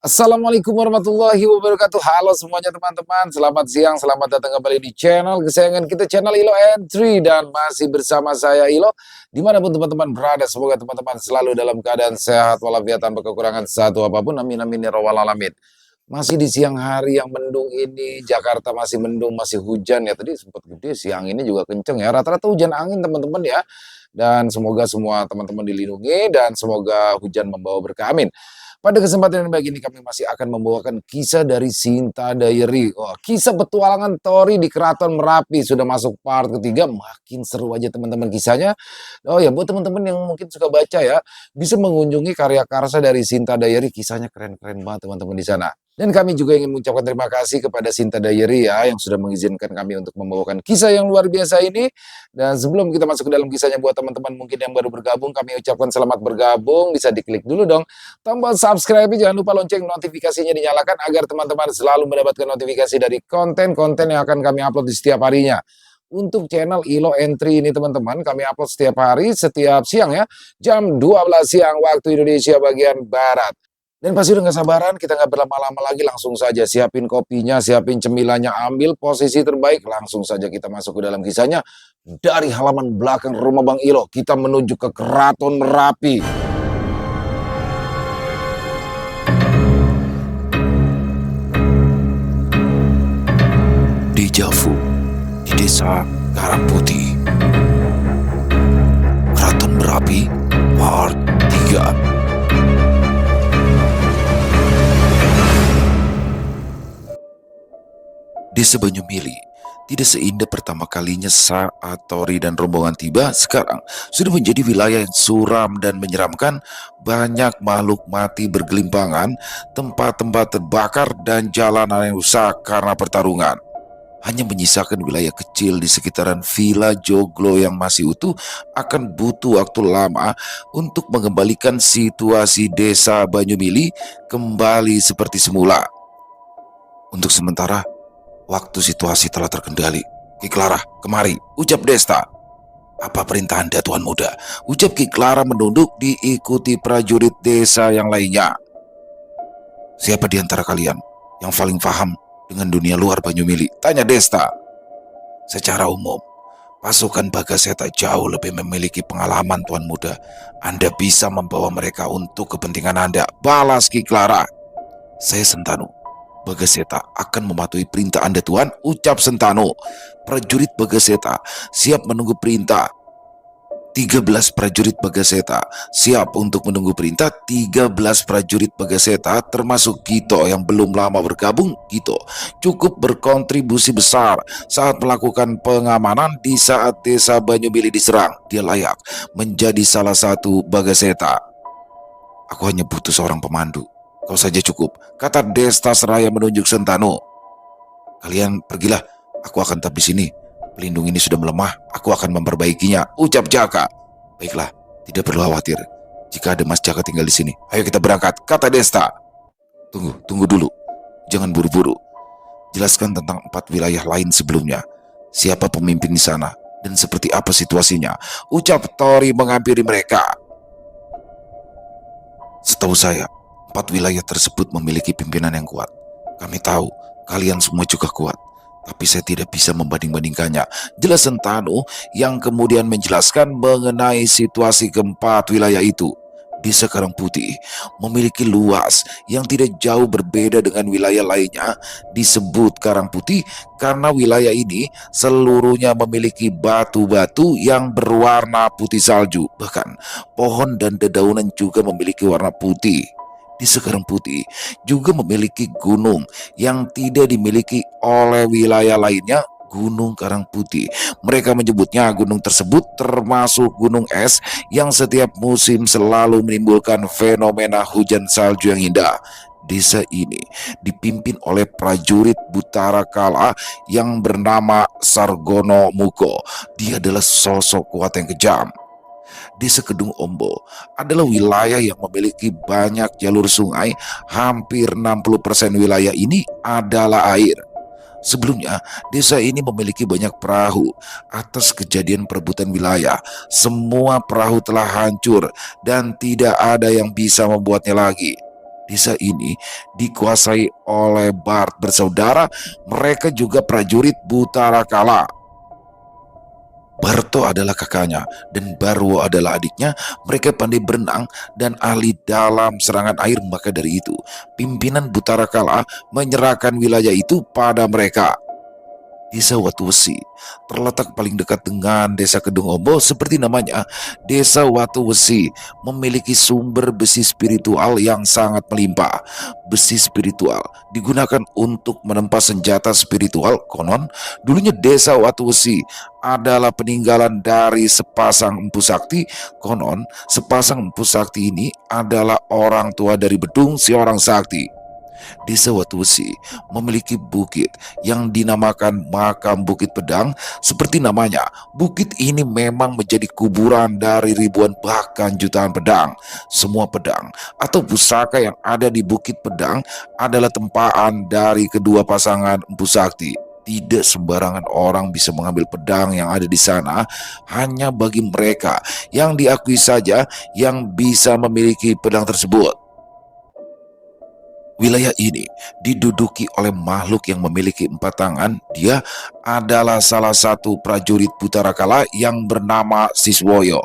Assalamualaikum warahmatullahi wabarakatuh. Halo semuanya teman-teman, selamat siang, selamat datang kembali di channel kesayangan kita, channel Ilo Entry. Dan masih bersama saya Ilo, dimanapun teman-teman berada, semoga teman-teman selalu dalam keadaan sehat walafiat tanpa kekurangan satu apapun, amin amin ya rabbal alamin. Masih di siang hari yang mendung ini, Jakarta masih mendung, masih hujan ya, tadi sempat gede, siang ini juga kenceng ya, rata-rata hujan angin teman-teman ya. Dan semoga semua teman-teman dilindungi dan semoga hujan membawa berkah, amin. Pada kesempatan yang baik ini kami masih akan membawakan kisah dari Sinta Diary. Oh, kisah petualangan Tori di Keraton Merapi sudah masuk part ketiga, makin seru aja teman-teman kisahnya. Oh ya, buat teman-teman yang mungkin suka baca ya, bisa mengunjungi karya karsa dari Sinta Diary, kisahnya keren-keren banget teman-teman di sana. Dan kami juga ingin mengucapkan terima kasih kepada Sinta Diary ya, yang sudah mengizinkan kami untuk membawakan kisah yang luar biasa ini. Dan sebelum kita masuk ke dalam kisahnya, buat teman-teman mungkin yang baru bergabung, kami ucapkan selamat bergabung, bisa diklik dulu dong tombol subscribe, jangan lupa lonceng notifikasinya dinyalakan agar teman-teman selalu mendapatkan notifikasi dari konten-konten yang akan kami upload di setiap harinya. Untuk channel Ilo Entry ini teman-teman, kami upload setiap hari, setiap siang ya, jam 12 siang waktu Indonesia bagian Barat. Dan pasti udah gak sabaran, kita nggak berlama-lama lagi, langsung saja siapin kopinya, siapin cemilannya, ambil posisi terbaik, langsung saja kita masuk ke dalam kisahnya. Dari halaman belakang rumah Bang Ilo, kita menuju ke Keraton Merapi. Dejavu di desa Karangputih. Keraton Merapi part 3. Desa Banyumili tidak seindah pertama kalinya saat Tori dan rombongan tiba. Sekarang sudah menjadi wilayah yang suram dan menyeramkan. Banyak makhluk mati bergelimpangan, tempat-tempat terbakar dan jalanan yang rusak karena pertarungan. Hanya menyisakan wilayah kecil di sekitaran Villa Joglo yang masih utuh akan butuh waktu lama untuk mengembalikan situasi desa Banyumili kembali seperti semula. Untuk sementara, waktu situasi telah terkendali. Ki Clara, kemari, ucap Desta. Apa perintah Anda, Tuan Muda? Ucap Ki Clara menunduk diikuti prajurit desa yang lainnya. Siapa di antara kalian yang paling paham dengan dunia luar Banyumili? Tanya Desta. Secara umum, pasukan Bagaseta jauh lebih memiliki pengalaman, Tuan Muda. Anda bisa membawa mereka untuk kepentingan Anda, balas Ki Clara. Saya Sentanu. Bagaseta akan mematuhi perintah Anda, Tuan, ucap Sentanu. Prajurit Bagaseta siap menunggu perintah. 13 prajurit Bagaseta siap untuk menunggu perintah. 13 prajurit Bagaseta termasuk Gito yang belum lama bergabung. Gito cukup berkontribusi besar saat melakukan pengamanan di saat desa Banyumili diserang. Dia layak menjadi salah satu Bagaseta. Aku hanya butuh seorang pemandu. Kau saja cukup, kata Desta seraya menunjuk Sentanu. Kalian pergilah, aku akan tetap di sini. Pelindung ini sudah melemah, aku akan memperbaikinya, ucap Jaka. Baiklah, tidak perlu khawatir. Jika ada Mas Jaka tinggal di sini, ayo kita berangkat, kata Desta. Tunggu dulu. Jangan buru-buru. Jelaskan tentang 4 wilayah lain sebelumnya. Siapa pemimpin di sana dan seperti apa situasinya, ucap Tori menghampiri mereka. Setahu saya, 4 wilayah tersebut memiliki pimpinan yang kuat. Kami tahu kalian semua juga kuat, tapi saya tidak bisa membanding-bandingkannya, jelas Sentanu yang kemudian menjelaskan mengenai situasi keempat wilayah itu. Desa Karangputih memiliki luas yang tidak jauh berbeda dengan wilayah lainnya. Disebut Karangputih karena wilayah ini seluruhnya memiliki batu-batu yang berwarna putih salju. Bahkan pohon dan dedaunan juga memiliki warna putih. Desa Karangputih juga memiliki gunung yang tidak dimiliki oleh wilayah lainnya, Gunung Karangputih. Mereka menyebutnya gunung tersebut termasuk gunung es yang setiap musim selalu menimbulkan fenomena hujan salju yang indah. Desa ini dipimpin oleh prajurit Butara Kala yang bernama Sargono Muko. Dia adalah sosok kuat yang kejam. Desa Kedung Ombo adalah wilayah yang memiliki banyak jalur sungai. Hampir 60% wilayah ini adalah air. Sebelumnya, desa ini memiliki banyak perahu. Atas kejadian perebutan wilayah, semua perahu telah hancur dan tidak ada yang bisa membuatnya lagi. Desa ini dikuasai oleh Bart bersaudara, mereka juga prajurit Butara Kala. Barto adalah kakaknya dan Barwo adalah adiknya. Mereka pandai berenang dan ahli dalam serangan air, maka dari itu pimpinan Butara Kala menyerahkan wilayah itu pada mereka. Desa Watu Wesi terletak paling dekat dengan Desa Kedung Ombo. Seperti namanya, Desa Watu Wesi memiliki sumber besi spiritual yang sangat melimpah. Besi spiritual digunakan untuk menempa senjata spiritual. Konon, dulunya Desa Watu Wesi adalah peninggalan dari sepasang empu sakti. Konon, sepasang empu sakti ini adalah orang tua dari Bedung, si orang sakti. Desa Watu Wesi memiliki bukit yang dinamakan Makam Bukit Pedang. Seperti namanya, bukit ini memang menjadi kuburan dari ribuan bahkan jutaan pedang. Semua pedang atau pusaka yang ada di Bukit Pedang adalah tempaan dari kedua pasangan empu sakti. Tidak sembarangan orang bisa mengambil pedang yang ada di sana. Hanya bagi mereka yang diakui saja yang bisa memiliki pedang tersebut. Wilayah ini diduduki oleh makhluk yang memiliki 4 tangan. Dia adalah salah satu prajurit Butara Kala yang bernama Siswoyo.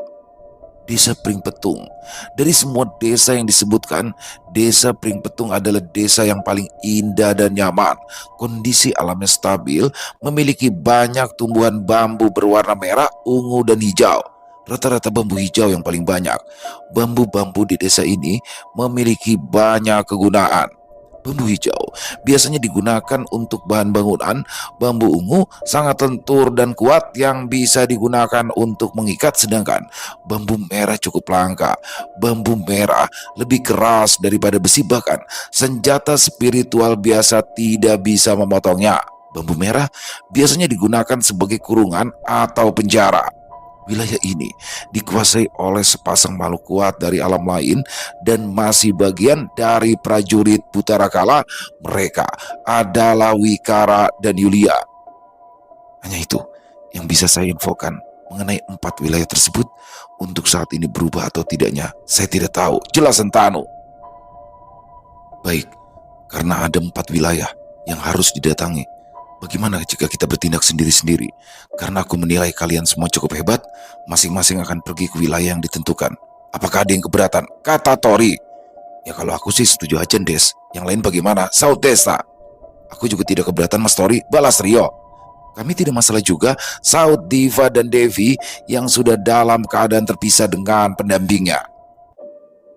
Desa Pringpetung. Dari semua desa yang disebutkan, Desa Pringpetung adalah desa yang paling indah dan nyaman. Kondisi alamnya stabil, memiliki banyak tumbuhan bambu berwarna merah, ungu, dan hijau. Rata-rata bambu hijau yang paling banyak. Bambu-bambu di desa ini memiliki banyak kegunaan. Bambu hijau biasanya digunakan untuk bahan bangunan. Bambu ungu sangat lentur dan kuat yang bisa digunakan untuk mengikat, sedangkan bambu merah cukup langka. Bambu merah lebih keras daripada besi, bahkan senjata spiritual biasa tidak bisa memotongnya. Bambu merah biasanya digunakan sebagai kurungan atau penjara. Wilayah ini dikuasai oleh sepasang makhluk kuat dari alam lain dan masih bagian dari prajurit Butara Kala. Mereka adalah Wikara dan Yulia. Hanya itu yang bisa saya infokan mengenai 4 wilayah tersebut. Untuk saat ini berubah atau tidaknya, saya tidak tahu. Jelas Sentano. Baik, karena ada 4 wilayah yang harus didatangi. Bagaimana jika kita bertindak sendiri-sendiri? Karena aku menilai kalian semua cukup hebat, masing-masing akan pergi ke wilayah yang ditentukan. Apakah ada yang keberatan? Kata Tori. Ya kalau aku sih setuju aja, Des. Yang lain bagaimana? Saud Desta. Aku juga tidak keberatan, Mas Tori. Balas Rio. Kami tidak masalah juga, Saud Diva dan Devi yang sudah dalam keadaan terpisah dengan pendampingnya.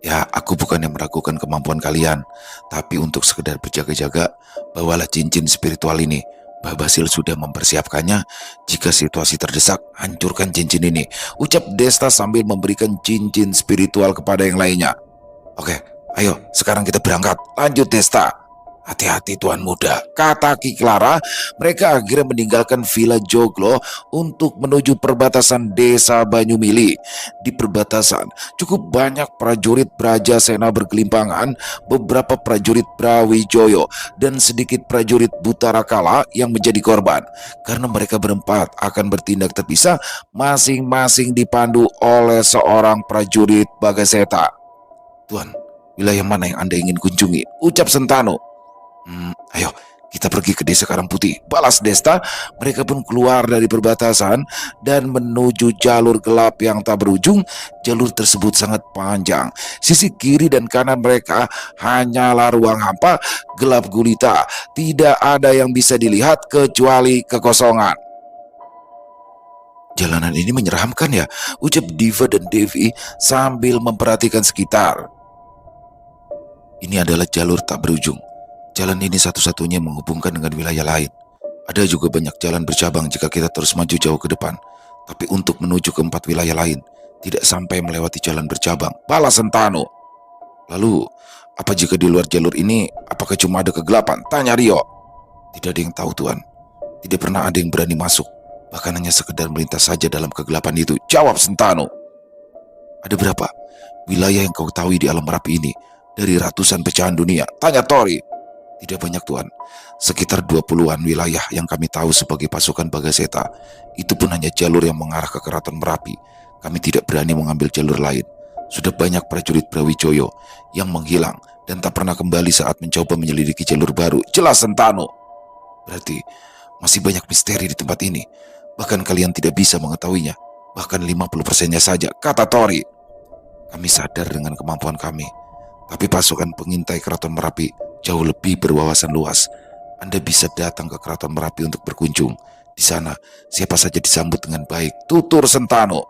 Ya, aku bukan yang meragukan kemampuan kalian, tapi untuk sekedar berjaga-jaga, bawalah cincin spiritual ini. Mbah Basil sudah mempersiapkannya. Jika situasi terdesak, hancurkan cincin ini, ucap Desta sambil memberikan cincin spiritual kepada yang lainnya. Oke, ayo sekarang kita berangkat. Lanjut Desta. Hati-hati Tuan Muda, kata Ki Clara. Mereka akhirnya meninggalkan Villa Joglo untuk menuju perbatasan Desa Banyumili. Di perbatasan cukup banyak prajurit Brajasena bergelimpangan, beberapa prajurit Brawijoyo, dan sedikit prajurit Butara Kala yang menjadi korban. Karena mereka berempat akan bertindak terpisah, masing-masing dipandu oleh seorang prajurit Bagaseta. Tuan, wilayah mana yang Anda ingin kunjungi? Ucap Sentano. Ayo kita pergi ke Desa Karangputih, balas Desta. Mereka pun keluar dari perbatasan dan menuju jalur gelap yang tak berujung. Jalur tersebut sangat panjang. Sisi kiri dan kanan mereka hanyalah ruang hampa, gelap gulita. Tidak ada yang bisa dilihat kecuali kekosongan. Jalanan ini menyeramkan ya, ucap Diva dan Devi sambil memperhatikan sekitar. Ini adalah jalur tak berujung. Jalan ini satu-satunya menghubungkan dengan wilayah lain. Ada juga banyak jalan bercabang jika kita terus maju jauh ke depan. Tapi untuk menuju ke 4 wilayah lain, tidak sampai melewati jalan bercabang. Balas Sentano. Lalu, apa jika di luar jalur ini, apakah cuma ada kegelapan? Tanya Rio. Tidak ada yang tahu Tuan. Tidak pernah ada yang berani masuk. Bahkan hanya sekedar melintas saja dalam kegelapan itu. Jawab Sentano. Ada berapa wilayah yang kau tahu di alam Merapi ini? Dari ratusan pecahan dunia. Tanya Tori. Tidak banyak Tuan, sekitar 20-an wilayah yang kami tahu sebagai pasukan Bagaseta. Itu pun hanya jalur yang mengarah ke Keraton Merapi. Kami tidak berani mengambil jalur lain. Sudah banyak prajurit Brawijoyo yang menghilang dan tak pernah kembali saat mencoba menyelidiki jalur baru. Jelas Sentano. Berarti masih banyak misteri di tempat ini. Bahkan kalian tidak bisa mengetahuinya. Bahkan 50%-nya saja, kata Tori. Kami sadar dengan kemampuan kami. Tapi pasukan pengintai Keraton Merapi jauh lebih berwawasan luas. Anda bisa datang ke Keraton Merapi untuk berkunjung. Di sana, siapa saja disambut dengan baik, tutur Sentano.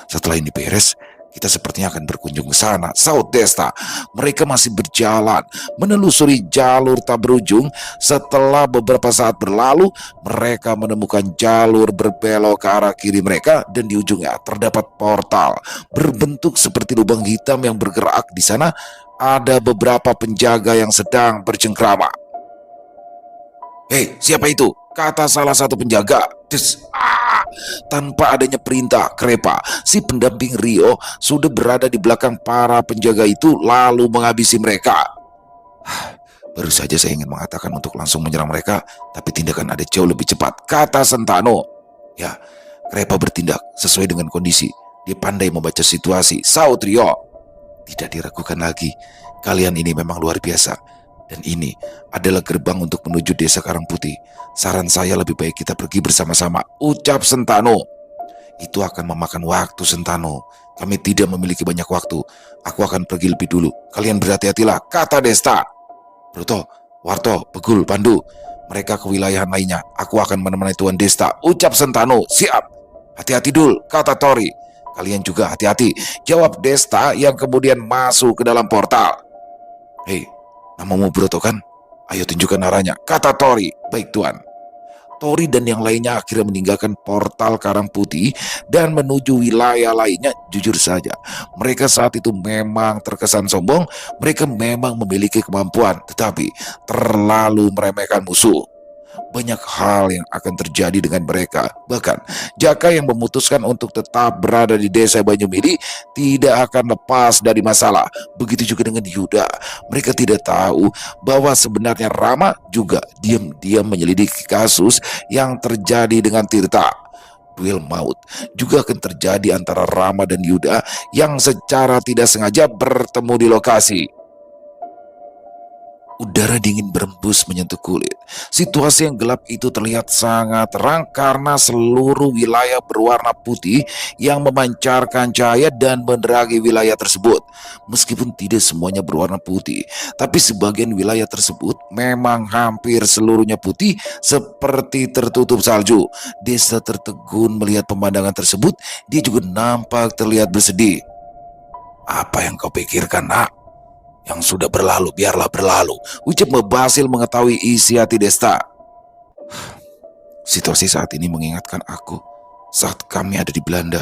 Setelah ini beres, kita sepertinya akan berkunjung ke sana, saut Desta. Mereka masih berjalan, menelusuri jalur tak berujung. Setelah beberapa saat berlalu, mereka menemukan jalur berbelok ke arah kiri mereka, dan di ujungnya terdapat portal berbentuk seperti lubang hitam yang bergerak. Di sana ada beberapa penjaga yang sedang bercengkrama. Hei, siapa itu? Kata salah satu penjaga. Tanpa adanya perintah, Krepa, si pendamping Rio, sudah berada di belakang para penjaga itu lalu menghabisi mereka. Baru saja saya ingin mengatakan untuk langsung menyerang mereka, tapi tindakan ada jauh lebih cepat, kata Sentano. Ya, Krepa bertindak sesuai dengan kondisi. Dia pandai membaca situasi, saut Rio. Tidak diragukan lagi, kalian ini memang luar biasa. Dan ini adalah gerbang untuk menuju desa Karangputih. Saran saya lebih baik kita pergi bersama-sama, ucap Sentano. Itu akan memakan waktu, Sentano. Kami tidak memiliki banyak waktu. Aku akan pergi lebih dulu. Kalian berhati-hatilah, kata Desta. Broto, Warto, Begul, Pandu, mereka ke wilayah lainnya. Aku akan menemani Tuan Desta, ucap Sentano. Siap. Hati-hati dul, kata Tori. Kalian juga hati-hati, jawab Desta yang kemudian masuk ke dalam portal. Hei, namamu Broto kan? Ayo tunjukkan arahnya, kata Tori. Baik Tuan. Tori dan yang lainnya akhirnya meninggalkan portal Karangputih dan menuju wilayah lainnya. Jujur saja, mereka saat itu memang terkesan sombong. Mereka memang memiliki kemampuan, tetapi terlalu meremehkan musuh. Banyak hal yang akan terjadi dengan mereka. Bahkan Jaka yang memutuskan untuk tetap berada di desa Banyumili tidak akan lepas dari masalah. Begitu juga dengan Yuda. Mereka tidak tahu bahwa sebenarnya Rama juga diam-diam menyelidiki kasus yang terjadi dengan Tirta. Duel maut juga akan terjadi antara Rama dan Yuda yang secara tidak sengaja bertemu di lokasi. Udara dingin berembus menyentuh kulit. Situasi yang gelap itu terlihat sangat terang karena seluruh wilayah berwarna putih yang memancarkan cahaya dan menerangi wilayah tersebut. Meskipun tidak semuanya berwarna putih, tapi sebagian wilayah tersebut memang hampir seluruhnya putih seperti tertutup salju. Desta tertegun melihat pemandangan tersebut. Dia juga nampak terlihat bersedih. Apa yang kau pikirkan, nak? Yang sudah berlalu, biarlah berlalu, ucap Basil mengetahui isi hati Desta. Situasi saat ini mengingatkan aku saat kami ada di Belanda.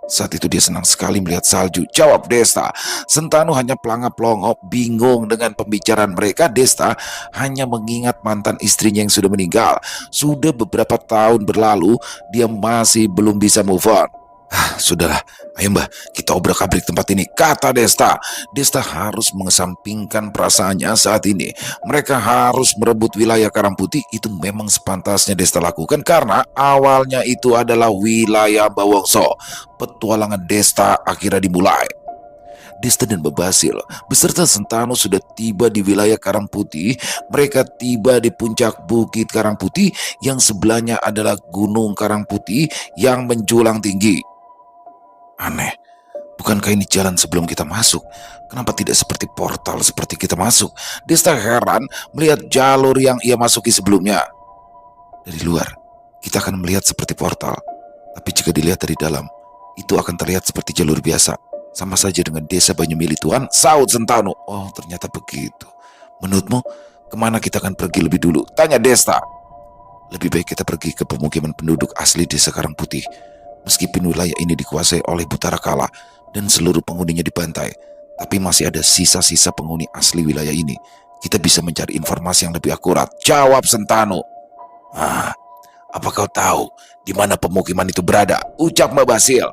Saat itu dia senang sekali melihat salju, jawab Desta. Sentano hanya pelangap-pelongok, bingung dengan pembicaraan mereka. Desta hanya mengingat mantan istrinya yang sudah meninggal. Sudah beberapa tahun berlalu, dia masih belum bisa move on. Sudahlah, ayo mbah, kita obrak-abrik tempat ini, kata Desta. Desta harus mengesampingkan perasaannya saat ini. Mereka harus merebut wilayah Karangputih. Itu memang sepantasnya Desta lakukan karena awalnya itu adalah wilayah Bawongso. Petualangan Desta akhirnya dimulai. Desta dan Basil beserta Sentano sudah tiba di wilayah Karangputih. Mereka tiba di puncak Bukit Karangputih yang sebelahnya adalah Gunung Karangputih yang menjulang tinggi. Aneh, bukankah ini jalan sebelum kita masuk? Kenapa tidak seperti portal seperti kita masuk? Desta heran melihat jalur yang ia masuki sebelumnya. Dari luar, kita akan melihat seperti portal. Tapi jika dilihat dari dalam, itu akan terlihat seperti jalur biasa. Sama saja dengan desa Banyumili Tuan, saut Sentano. Oh, ternyata begitu. Menurutmu, kemana kita akan pergi lebih dulu? Tanya Desta. Lebih baik kita pergi ke pemukiman penduduk asli desa Karangputih. Meskipun wilayah ini dikuasai oleh Butarakala dan seluruh penghuninya dibantai, tapi masih ada sisa-sisa penghuni asli wilayah ini. Kita bisa mencari informasi yang lebih akurat, jawab Sentano. Apa kau tahu di mana pemukiman itu berada? Ucap Basil.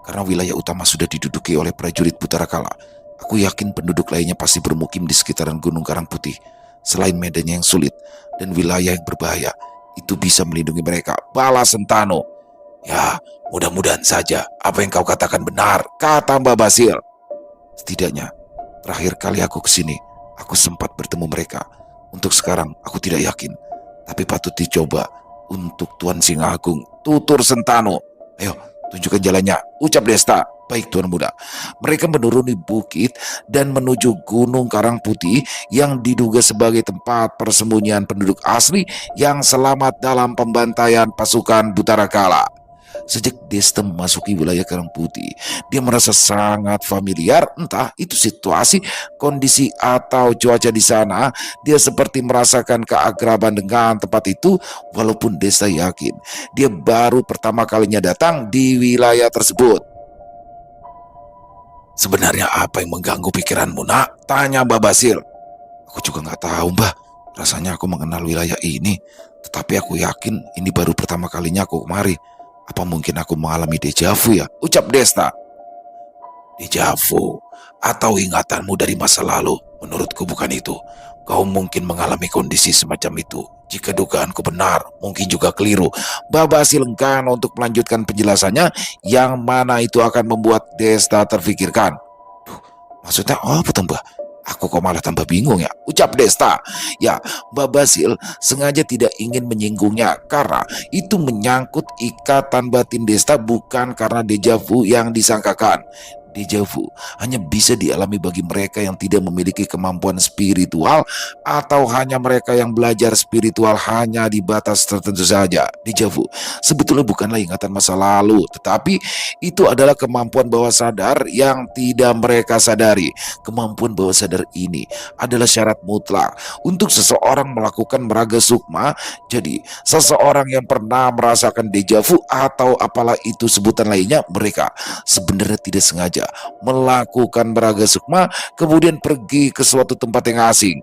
Karena wilayah utama sudah diduduki oleh prajurit Butarakala, aku yakin penduduk lainnya pasti bermukim di sekitaran Gunung Karangputih. Selain medannya yang sulit dan wilayah yang berbahaya, itu bisa melindungi mereka, balas Sentano. Ya, mudah-mudahan saja apa yang kau katakan benar, kata Basil. Setidaknya, Terakhir kali aku kesini, aku sempat bertemu mereka. Untuk sekarang, aku tidak yakin. Tapi patut dicoba untuk Tuan Singa Agung, Tutur Sentano. Ayo, tunjukkan jalannya, ucap Desta. Baik Tuan Muda. Mereka menuruni bukit dan menuju Gunung Karang Putih yang diduga sebagai tempat persembunyian penduduk asli yang selamat dalam pembantaian pasukan Butarakala. Sejak Desta memasuki wilayah Karang Putih, dia merasa sangat familiar, entah itu situasi, kondisi, atau cuaca di sana. Dia seperti merasakan keakraban dengan tempat itu, walaupun Desta yakin dia baru pertama kalinya datang di wilayah tersebut. Sebenarnya apa yang mengganggu pikiranmu, nak? Tanya Mbak Basil. Aku juga nggak tahu, Mbak. Rasanya aku mengenal wilayah ini, tetapi aku yakin ini baru pertama kalinya aku kemari. Apa mungkin aku mengalami deja vu ya? Ucap Desta. Deja vu atau ingatanmu dari masa lalu? Menurutku bukan itu. Kau mungkin mengalami kondisi semacam itu. Jika dugaanku benar, mungkin juga keliru. Mbak Basil enggan untuk melanjutkan penjelasannya, yang mana itu akan membuat Desta terfikirkan. Duh, maksudnya apa tuh, Mbak? Aku kok malah tambah bingung ya, ucap Desta. Ya, Mbak Basil sengaja tidak ingin menyinggungnya karena itu menyangkut ikatan batin Desta, bukan karena deja vu yang disangkakan. Deja vu hanya bisa dialami bagi mereka yang tidak memiliki kemampuan spiritual atau hanya mereka yang belajar spiritual hanya di batas tertentu saja. Deja vu sebetulnya bukanlah ingatan masa lalu, tetapi itu adalah kemampuan bawah sadar yang tidak mereka sadari. Kemampuan bawah sadar ini adalah syarat mutlak untuk seseorang melakukan meraga sukma. Jadi, seseorang yang pernah merasakan deja vu atau apalah itu sebutan lainnya, mereka sebenarnya tidak sengaja melakukan meraga sukma kemudian pergi ke suatu tempat yang asing.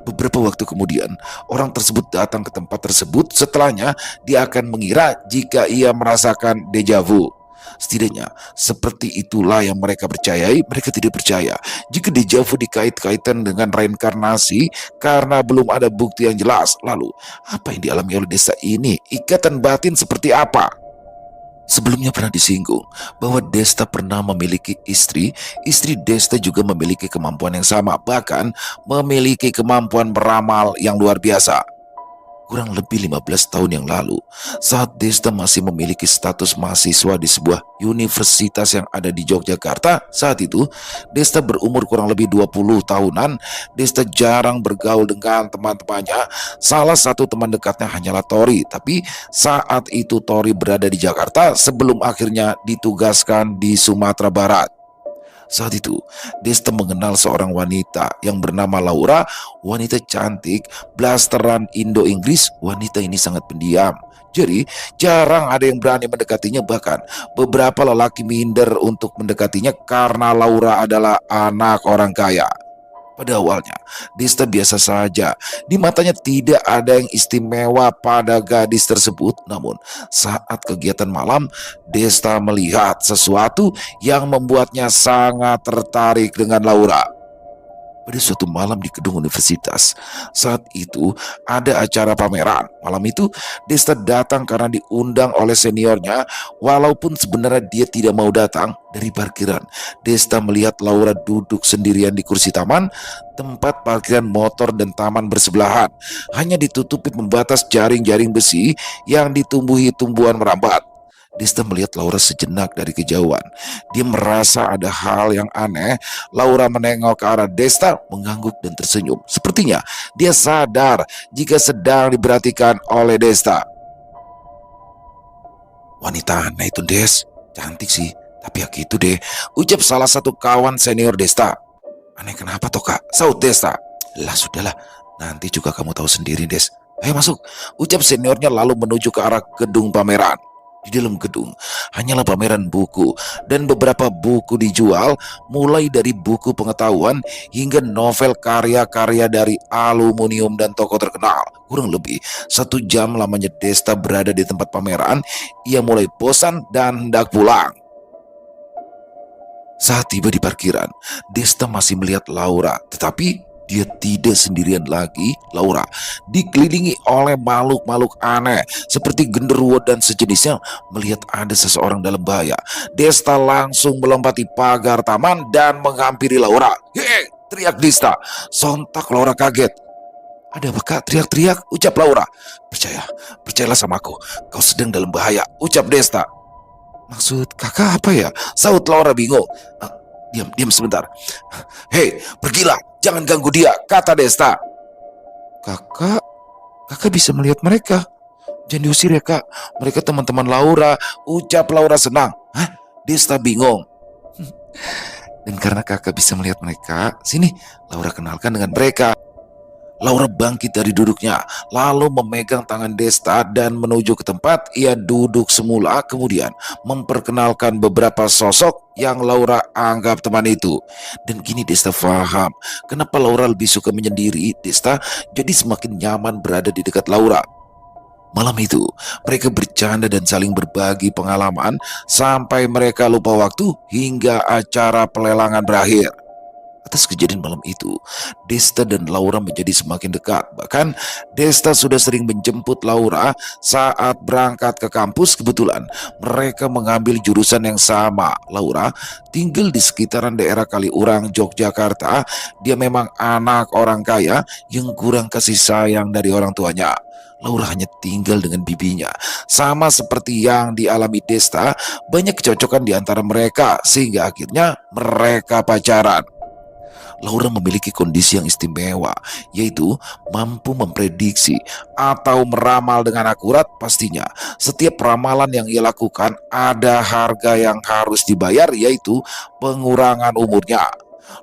Beberapa waktu kemudian, orang tersebut datang ke tempat tersebut. Setelahnya, dia akan mengira jika ia merasakan deja vu. Setidaknya, seperti itulah yang mereka percayai. Mereka tidak percaya jika deja vu dikait-kaitan dengan reinkarnasi karena belum ada bukti yang jelas. Lalu, apa yang dialami oleh Desta ini? Ikatan batin seperti apa? Sebelumnya pernah disinggung bahwa Desta pernah memiliki istri. Istri Desta juga memiliki kemampuan yang sama, bahkan memiliki kemampuan meramal yang luar biasa. Kurang lebih 15 tahun yang lalu, saat Desta masih memiliki status mahasiswa di sebuah universitas yang ada di Yogyakarta. Saat itu, Desta berumur kurang lebih 20 tahunan. Desta jarang bergaul dengan teman-temannya. Salah satu teman dekatnya hanyalah Tori. Tapi saat itu Tori berada di Jakarta sebelum akhirnya ditugaskan di Sumatera Barat. Saat itu, Desta mengenal seorang wanita yang bernama Laura, wanita cantik, blasteran Indo-Inggris. Wanita ini sangat pendiam. Jadi, jarang ada yang berani mendekatinya, bahkan beberapa lelaki minder untuk mendekatinya karena Laura adalah anak orang kaya. Pada awalnya, Desta biasa saja. Di matanya tidak ada yang istimewa pada gadis tersebut. Namun, saat kegiatan malam, Desta melihat sesuatu yang membuatnya sangat tertarik dengan Laura. Pada suatu malam di gedung universitas, saat itu ada acara pameran. Malam itu, Desta datang karena diundang oleh seniornya, walaupun sebenarnya dia tidak mau datang. Dari parkiran, Desta melihat Laura duduk sendirian di kursi taman. Tempat parkiran motor dan taman bersebelahan, hanya ditutupi pembatas jaring-jaring besi yang ditumbuhi tumbuhan merambat. Desta melihat Laura sejenak dari kejauhan. Dia merasa ada hal yang aneh. Laura menengok ke arah Desta, mengangguk dan tersenyum. Sepertinya dia sadar jika sedang diperhatikan oleh Desta. Wanita aneh itu, Des. Cantik sih, tapi ya gitu deh, ucap salah satu kawan senior Desta. Aneh kenapa toh, Kak? Saut Desta. Lah sudahlah, nanti juga kamu tahu sendiri, Des. Ayo masuk, ucap seniornya lalu menuju ke arah gedung pameran. Di dalam gedung hanyalah pameran buku dan beberapa buku dijual, mulai dari buku pengetahuan hingga novel karya-karya dari aluminium dan tokoh terkenal. Kurang lebih 1 jam lamanya Desta berada di tempat pameran. Ia mulai bosan dan hendak pulang. Saat tiba di parkiran, Desta masih melihat Laura, tetapi Dia tidak sendirian lagi, Laura. Dikelilingi oleh makhluk-makhluk aneh seperti genderuwo dan sejenisnya. Melihat ada seseorang dalam bahaya, Desta langsung melompati pagar taman dan menghampiri Laura. "Hei!" teriak Desta. Sontak Laura kaget. "Ada apa kak?" teriak-teriak, ucap Laura. Percayalah sama aku. Kau sedang dalam bahaya, ucap Desta. "Maksud kakak apa ya?" saut Laura bingung. "Ah, diam sebentar." "Hei, pergilah, jangan ganggu dia," kata Desta. Kakak bisa melihat mereka. "Jangan diusir ya kak, mereka teman-teman Laura," ucap Laura senang. "Hah?" Desta bingung. "Dan karena kakak bisa melihat mereka, sini Laura kenalkan dengan mereka." Laura bangkit dari duduknya, lalu memegang tangan Desta dan menuju ke tempat ia duduk semula, kemudian memperkenalkan beberapa sosok yang Laura anggap teman itu. Dan kini Desta paham kenapa Laura lebih suka menyendiri. Desta jadi semakin nyaman berada di dekat Laura. Malam itu, mereka bercanda dan saling berbagi pengalaman sampai mereka lupa waktu hingga acara pelelangan berakhir. Atas kejadian malam itu, Desta dan Laura menjadi semakin dekat. Bahkan Desta sudah sering menjemput Laura saat berangkat ke kampus. Kebetulan mereka mengambil jurusan yang sama. Laura tinggal di sekitaran daerah Kaliurang, Yogyakarta. Dia memang anak orang kaya yang kurang kasih sayang dari orang tuanya. Laura hanya tinggal dengan bibinya. Sama seperti yang dialami Desta, banyak kecocokan di antara mereka sehingga akhirnya mereka pacaran. Laura memiliki kondisi yang istimewa, yaitu mampu memprediksi atau meramal dengan akurat. Pastinya setiap ramalan yang ia lakukan ada harga yang harus dibayar, yaitu pengurangan umurnya.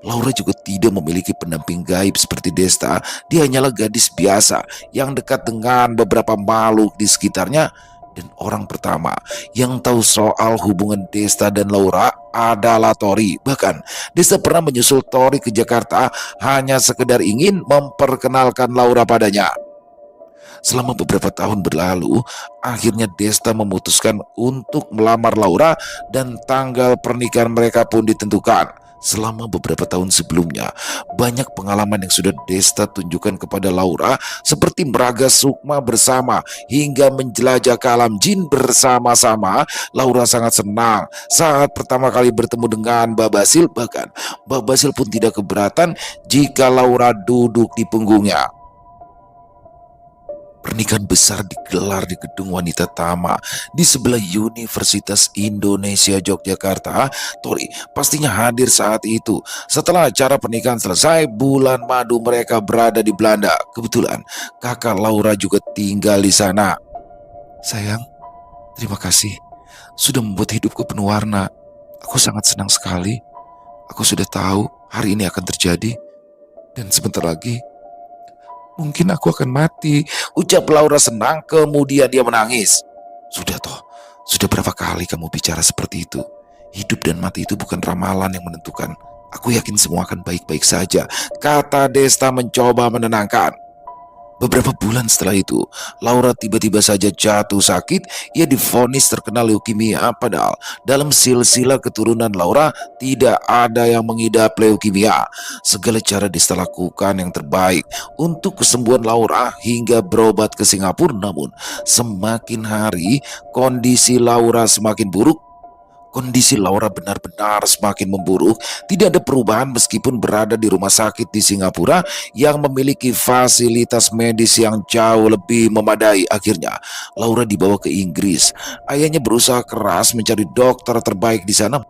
Laura juga tidak memiliki pendamping gaib seperti Desta. Dia hanyalah gadis biasa yang dekat dengan beberapa makhluk di sekitarnya. Dan orang pertama yang tahu soal hubungan Desta dan Laura adalah Tori. Bahkan Desta pernah menyusul Tori ke Jakarta hanya sekedar ingin memperkenalkan Laura padanya. Selama beberapa tahun berlalu, akhirnya Desta memutuskan untuk melamar Laura dan tanggal pernikahan mereka pun ditentukan. Selama beberapa tahun sebelumnya, banyak pengalaman yang sudah Desta tunjukkan kepada Laura, seperti meraga sukma bersama hingga menjelajah ke alam jin bersama-sama. Laura sangat senang saat pertama kali bertemu dengan Mbak Basil. Bahkan Mbak Basil pun tidak keberatan jika Laura duduk di punggungnya. Pernikahan besar digelar di Gedung Wanita Tama di sebelah Universitas Indonesia Yogyakarta. Tori pastinya hadir saat itu. Setelah acara pernikahan selesai, bulan madu mereka berada di Belanda. Kebetulan kakak Laura juga tinggal di sana. "Sayang, terima kasih sudah membuat hidupku penuh warna. Aku sangat senang sekali. Aku sudah tahu hari ini akan terjadi. Dan sebentar lagi mungkin aku akan mati," ucap Laura senang, kemudian dia menangis. "Sudah toh, sudah berapa kali kamu bicara seperti itu? Hidup dan mati itu bukan ramalan yang menentukan. Aku yakin semua akan baik-baik saja," kata Desta mencoba menenangkan. Beberapa bulan setelah itu, Laura tiba-tiba saja jatuh sakit. Ia divonis terkena leukemia, padahal dalam silsilah keturunan Laura tidak ada yang mengidap leukemia. Segala cara Desta lakukan yang terbaik untuk kesembuhan Laura hingga berobat ke Singapura. Namun semakin hari kondisi Laura semakin buruk. Kondisi Laura benar-benar semakin memburuk. Tidak ada perubahan meskipun berada di rumah sakit di Singapura yang memiliki fasilitas medis yang jauh lebih memadai. Akhirnya Laura dibawa ke Inggris. Ayahnya berusaha keras mencari dokter terbaik di sana.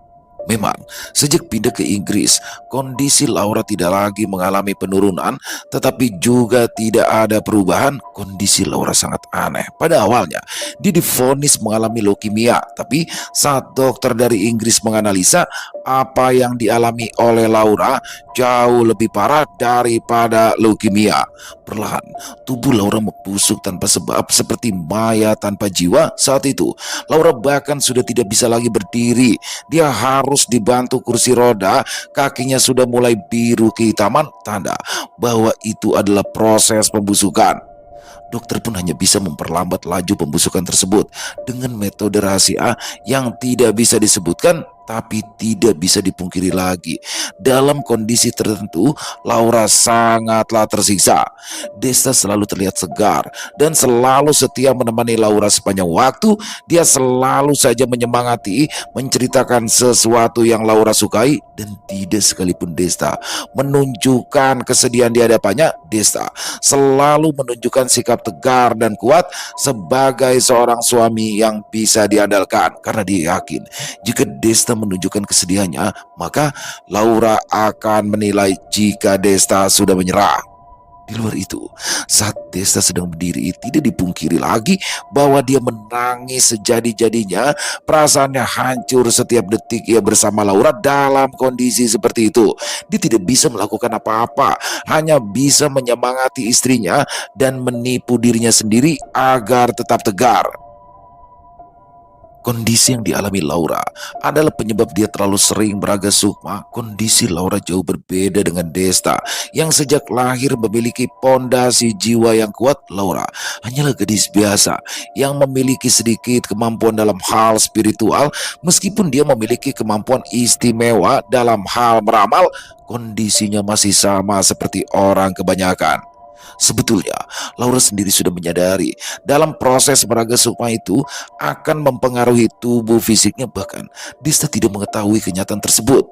Memang, sejak pindah ke Inggris, kondisi Laura tidak lagi mengalami penurunan, tetapi juga tidak ada perubahan. Kondisi Laura sangat aneh. Pada awalnya, dia divonis mengalami leukemia, tapi saat dokter dari Inggris menganalisa, apa yang dialami oleh Laura jauh lebih parah daripada leukemia. Perlahan, tubuh Laura membusuk tanpa sebab seperti mayat tanpa jiwa. Saat itu, Laura bahkan sudah tidak bisa lagi berdiri. Dia harus dibantu kursi roda, kakinya sudah mulai biru kehitaman, tanda bahwa itu adalah proses pembusukan. Dokter pun hanya bisa memperlambat laju pembusukan tersebut dengan metode rahasia yang tidak bisa disebutkan. Tapi tidak bisa dipungkiri lagi, dalam kondisi tertentu Laura sangatlah tersiksa. Desta selalu terlihat segar dan selalu setia menemani Laura sepanjang waktu. Dia selalu saja menyemangati, menceritakan sesuatu yang Laura sukai, dan tidak sekalipun Desta menunjukkan kesedihan di hadapannya, Desta selalu menunjukkan sikap tegar dan kuat sebagai seorang suami yang bisa diandalkan, karena dia yakin jika Desta menunjukkan kesedihannya, maka Laura akan menilai jika Desta sudah menyerah. Di luar itu, saat Desta sedang berdiri, tidak dipungkiri lagi bahwa dia menangis sejadi-jadinya. Perasaannya hancur setiap detik ia bersama Laura dalam kondisi seperti itu. Dia tidak bisa melakukan apa-apa, hanya bisa menyemangati istrinya dan menipu dirinya sendiri agar tetap tegar. Kondisi yang dialami Laura adalah penyebab dia terlalu sering beraga sukma. Kondisi Laura jauh berbeda dengan Desta yang sejak lahir memiliki pondasi jiwa yang kuat. Laura hanyalah gadis biasa yang memiliki sedikit kemampuan dalam hal spiritual. Meskipun dia memiliki kemampuan istimewa dalam hal meramal, kondisinya masih sama seperti orang kebanyakan. Sebetulnya, Laura sendiri sudah menyadari dalam proses meraga sukma itu akan mempengaruhi tubuh fisiknya. Bahkan Desta tidak mengetahui kenyataan tersebut.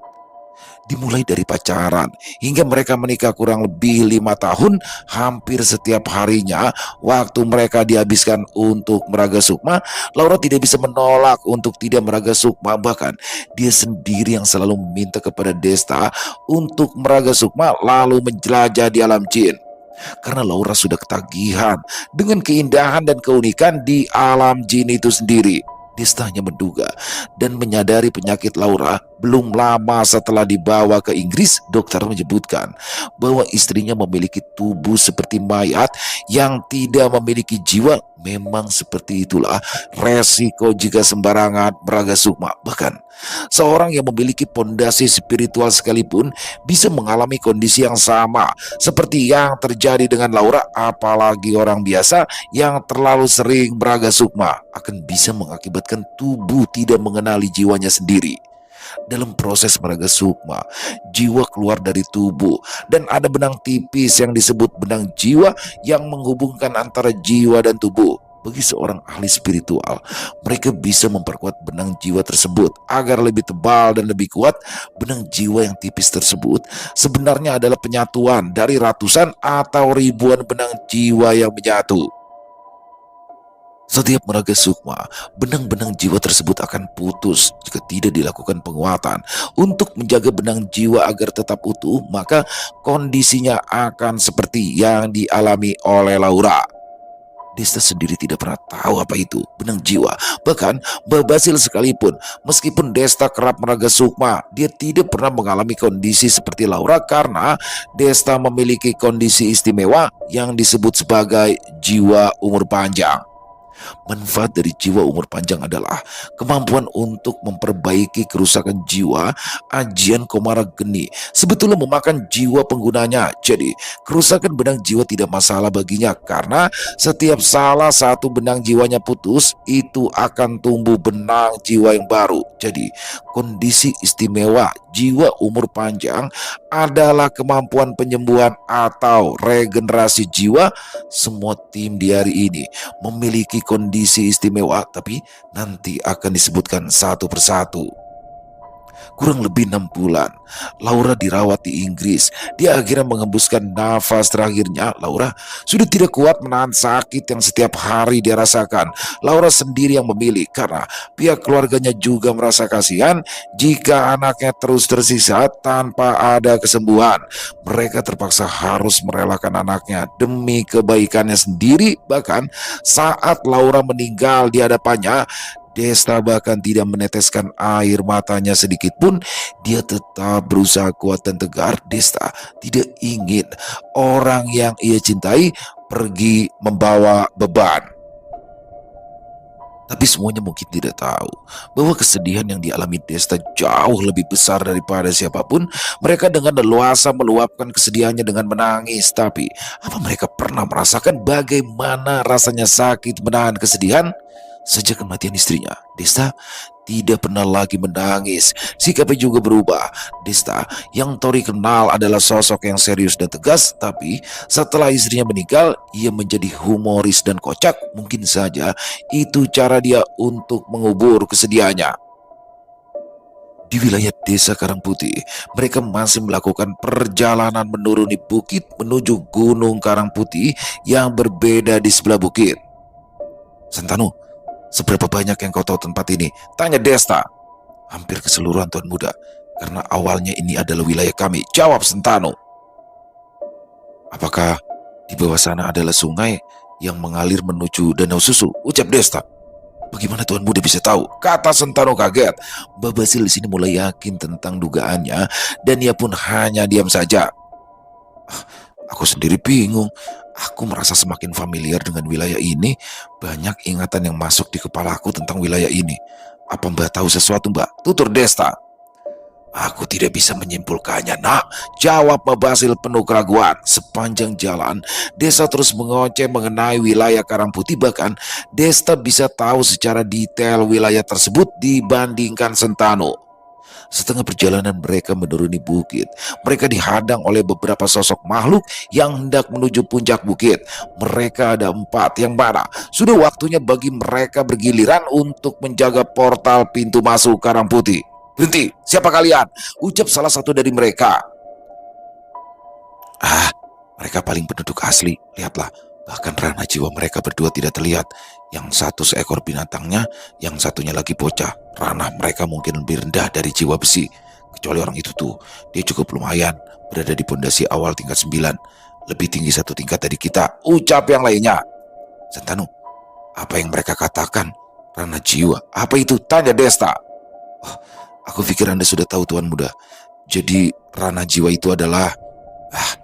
Dimulai dari pacaran hingga mereka menikah kurang lebih 5 tahun, hampir setiap harinya waktu mereka dihabiskan untuk meraga sukma. Laura tidak bisa menolak untuk tidak meraga sukma. Bahkan dia sendiri yang selalu meminta kepada Desta untuk meraga sukma lalu menjelajah di alam jin, karena Laura sudah ketagihan dengan keindahan dan keunikan di alam jin itu sendiri. Desta hanya menduga dan menyadari penyakit Laura belum lama setelah dibawa ke Inggris. Dokter menyebutkan bahwa istrinya memiliki tubuh seperti mayat yang tidak memiliki jiwa. Memang seperti itulah resiko jika sembarangan meraga sukma. Bahkan seorang yang memiliki pondasi spiritual sekalipun bisa mengalami kondisi yang sama seperti yang terjadi dengan Laura. Apalagi orang biasa yang terlalu sering beraga sukma akan bisa mengakibatkan tubuh tidak mengenali jiwanya sendiri. Dalam proses meraga sukma, jiwa keluar dari tubuh dan ada benang tipis yang disebut benang jiwa yang menghubungkan antara jiwa dan tubuh. Bagi seorang ahli spiritual, mereka bisa memperkuat benang jiwa tersebut agar lebih tebal dan lebih kuat. Benang jiwa yang tipis tersebut sebenarnya adalah penyatuan dari ratusan atau ribuan benang jiwa yang menyatu. Setiap meraga sukma, benang-benang jiwa tersebut akan putus jika tidak dilakukan penguatan. Untuk menjaga benang jiwa agar tetap utuh, maka kondisinya akan seperti yang dialami oleh Laura. Desta sendiri tidak pernah tahu apa itu benang jiwa. Bahkan Mbak Basil sekalipun, meskipun Desta kerap meraga sukma, dia tidak pernah mengalami kondisi seperti Laura karena Desta memiliki kondisi istimewa yang disebut sebagai jiwa umur panjang. Manfaat dari jiwa umur panjang adalah kemampuan untuk memperbaiki kerusakan jiwa. Ajian Komarageni sebetulnya memakan jiwa penggunanya. Jadi kerusakan benang jiwa tidak masalah baginya, karena setiap salah satu benang jiwanya putus, itu akan tumbuh benang jiwa yang baru. Jadi kondisi istimewa jiwa umur panjang adalah kemampuan penyembuhan atau regenerasi jiwa. Semua tim di hari ini memiliki kondisi istimewa, tapi nanti akan disebutkan satu persatu. Kurang lebih 6 bulan Laura dirawat di Inggris. Dia akhirnya mengembuskan nafas terakhirnya. Laura sudah tidak kuat menahan sakit yang setiap hari dia rasakan. Laura sendiri yang memilih, karena pihak keluarganya juga merasa kasihan jika anaknya terus tersisa tanpa ada kesembuhan. Mereka terpaksa harus merelakan anaknya demi kebaikannya sendiri. Bahkan saat Laura meninggal di hadapannya, Desta bahkan tidak meneteskan air matanya sedikit pun. Dia tetap berusaha kuat dan tegar. Desta tidak ingin orang yang ia cintai pergi membawa beban. Tapi semuanya mungkin tidak tahu bahwa kesedihan yang dialami Desta jauh lebih besar daripada siapapun. Mereka dengan leluasa meluapkan kesedihannya dengan menangis. Tapi apa mereka pernah merasakan bagaimana rasanya sakit menahan kesedihan? Sejak kematian istrinya, Desta tidak pernah lagi menangis. Sikapnya juga berubah. Desta yang Tori kenal adalah sosok yang serius dan tegas, tapi setelah istrinya meninggal, ia menjadi humoris dan kocak. Mungkin saja itu cara dia untuk mengubur kesedihannya. Di wilayah desa Karangputih, mereka masih melakukan perjalanan menuruni bukit menuju Gunung Karangputih yang berbeda di sebelah bukit. Sentanu, seberapa banyak yang kau tahu tempat ini? Tanya Desta. Hampir keseluruhan Tuan Muda, karena awalnya ini adalah wilayah kami. Jawab Sentanu. Apakah di bawah sana adalah sungai yang mengalir menuju Danau Susu? Ucap Desta. Bagaimana Tuan Muda bisa tahu? Kata Sentanu kaget. Babasil di sini mulai yakin tentang dugaannya dan ia pun hanya diam saja. Aku sendiri bingung. Aku merasa semakin familiar dengan wilayah ini. Banyak ingatan yang masuk di kepalaku tentang wilayah ini. Apa Mbak tahu sesuatu, Mbak? Tutur Desta. Aku tidak bisa menyimpulkannya, nak. Jawab Babasil penuh keraguan. Sepanjang jalan, Desta terus mengoceh mengenai wilayah Karangputih. Bahkan Desta bisa tahu secara detail wilayah tersebut dibandingkan Sentanu. Setengah perjalanan mereka menuruni bukit, mereka dihadang oleh beberapa sosok makhluk yang hendak menuju puncak bukit. Mereka ada 4, yang mana sudah waktunya bagi mereka bergiliran untuk menjaga portal pintu masuk Karangputih. Berhenti, siapa kalian? Ucap salah satu dari mereka. Mereka paling penduduk asli, lihatlah. Bahkan ranah jiwa mereka berdua tidak terlihat. Yang satu seekor binatangnya, yang satunya lagi bocah. Ranah mereka mungkin lebih rendah dari jiwa besi. Kecuali orang itu tuh, dia cukup lumayan, berada di pondasi awal tingkat 9. Lebih tinggi 1 tingkat dari kita. Ucap yang lainnya. Sentanu, apa yang mereka katakan? Ranah jiwa, apa itu? Tanya Desta. Aku pikir Anda sudah tahu Tuan Muda. Jadi ranah jiwa itu adalah...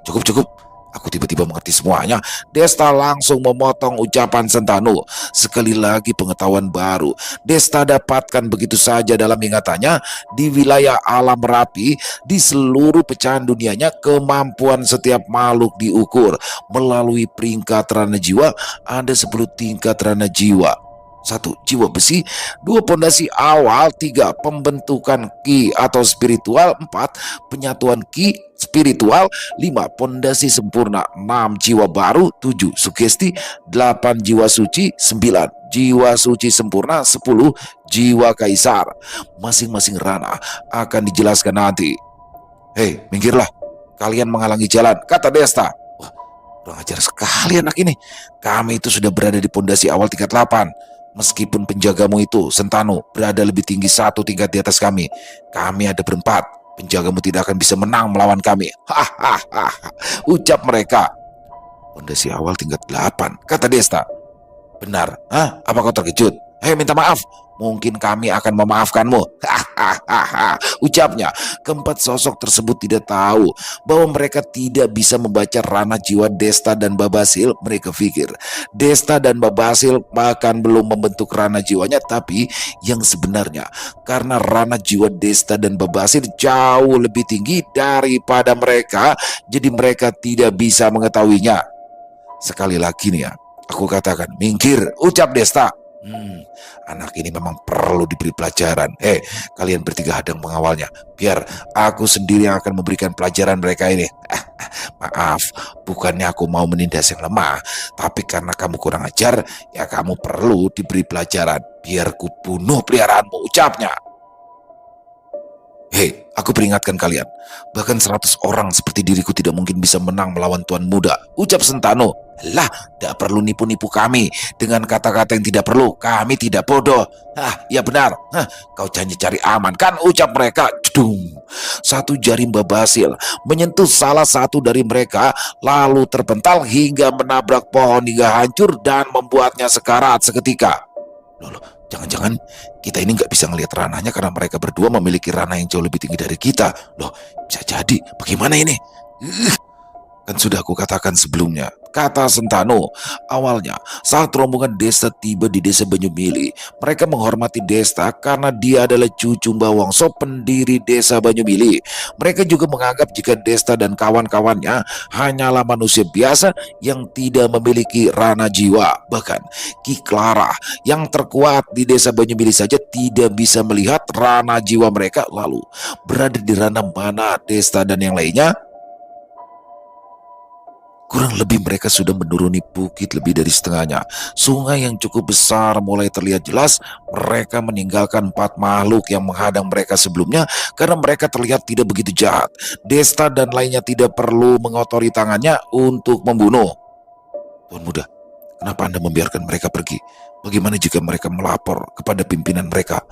Cukup. Aku tiba-tiba mengerti semuanya. Desta langsung memotong ucapan Sentanu. Sekali lagi pengetahuan baru Desta dapatkan begitu saja dalam ingatannya. Di wilayah alam Merapi, di seluruh pecahan dunianya, kemampuan setiap makhluk diukur melalui peringkat ranah jiwa. Ada 10 tingkat ranah jiwa. 1. Jiwa besi. 2. Pondasi awal. 3. Pembentukan ki atau spiritual. 4. Penyatuan ki spiritual. 5. Pondasi sempurna. 6. Jiwa baru. 7. Sugesti. 8. Jiwa suci. 9. Jiwa suci sempurna. 10. Jiwa kaisar. Masing-masing ranah akan dijelaskan nanti. Hei, minggirlah. Kalian menghalangi jalan, kata Desta. Kurang ajar sekali anak ini. Kami itu sudah berada di pondasi awal tingkat 8. Meskipun penjagamu itu, Sentanu, berada lebih tinggi 1 tingkat di atas kami. Kami ada berempat. Penjagamu tidak akan bisa menang melawan kami. Hahaha, ucap mereka. Pondasi awal tingkat 8, kata Desta. Benar, apa kau terkejut? Hei, minta maaf. Mungkin kami akan memaafkanmu. Hahaha, ucapnya. Keempat sosok tersebut tidak tahu bahwa mereka tidak bisa membaca ranah jiwa Desta dan Babasil. Mereka pikir Desta dan Babasil bahkan belum membentuk ranah jiwanya, tapi yang sebenarnya karena ranah jiwa Desta dan Babasil jauh lebih tinggi daripada mereka, jadi mereka tidak bisa mengetahuinya. Sekali lagi nih ya, aku katakan, minggir, ucap Desta. Anak ini memang perlu diberi pelajaran. Kalian bertiga hadang pengawalnya. Biar aku sendiri yang akan memberikan pelajaran mereka ini. Maaf, bukannya aku mau menindas yang lemah, tapi karena kamu kurang ajar, ya kamu perlu diberi pelajaran. Biar ku bunuh peliharaanmu, ucapnya. Aku peringatkan kalian, bahkan 100 orang seperti diriku tidak mungkin bisa menang melawan Tuan Muda, ucap Sentanu. Lah, tidak perlu nipu-nipu kami dengan kata-kata yang tidak perlu. Kami tidak bodoh. Ya benar. Kau janji cari aman kan, ucap mereka. Jedung. Satu jari Babasil menyentuh salah satu dari mereka, lalu terpental hingga menabrak pohon hingga hancur dan membuatnya sekarat seketika. Loh, jangan-jangan kita ini nggak bisa ngelihat ranahnya karena mereka berdua memiliki ranah yang jauh lebih tinggi dari kita. Loh, bisa jadi. Bagaimana ini? Kan sudah aku katakan sebelumnya, kata Sentano. Awalnya, saat rombongan Desta tiba di desa Banyumili, mereka menghormati Desta karena dia adalah cucu Mbah Wongso, pendiri desa Banyumili. Mereka juga menganggap jika Desta dan kawan-kawannya hanyalah manusia biasa yang tidak memiliki rana jiwa. Bahkan, Ki Klara yang terkuat di desa Banyumili saja tidak bisa melihat rana jiwa mereka. Lalu, berada di ranah mana Desta dan yang lainnya? Kurang lebih mereka sudah menuruni bukit lebih dari setengahnya. Sungai yang cukup besar mulai terlihat jelas. Mereka meninggalkan 4 makhluk yang menghadang mereka sebelumnya karena mereka terlihat tidak begitu jahat. Desta dan lainnya tidak perlu mengotori tangannya untuk membunuh. Tuan Muda, kenapa Anda membiarkan mereka pergi? Bagaimana jika mereka melapor kepada pimpinan mereka?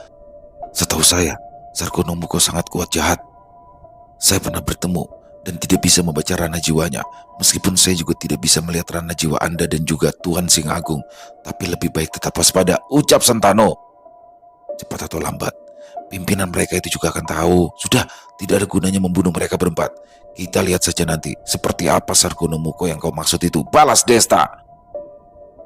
Setahu saya, Sarkono Muko sangat kuat jahat. Saya pernah bertemu dan tidak bisa membaca rana jiwanya. Meskipun saya juga tidak bisa melihat rana jiwa Anda dan juga Tuan Sing Agung. Tapi lebih baik tetap waspada, ucap Sentano. Cepat atau lambat, pimpinan mereka itu juga akan tahu. Sudah, tidak ada gunanya membunuh mereka berempat. Kita lihat saja nanti, seperti apa Sarkono Muko yang kau maksud itu, balas Desta.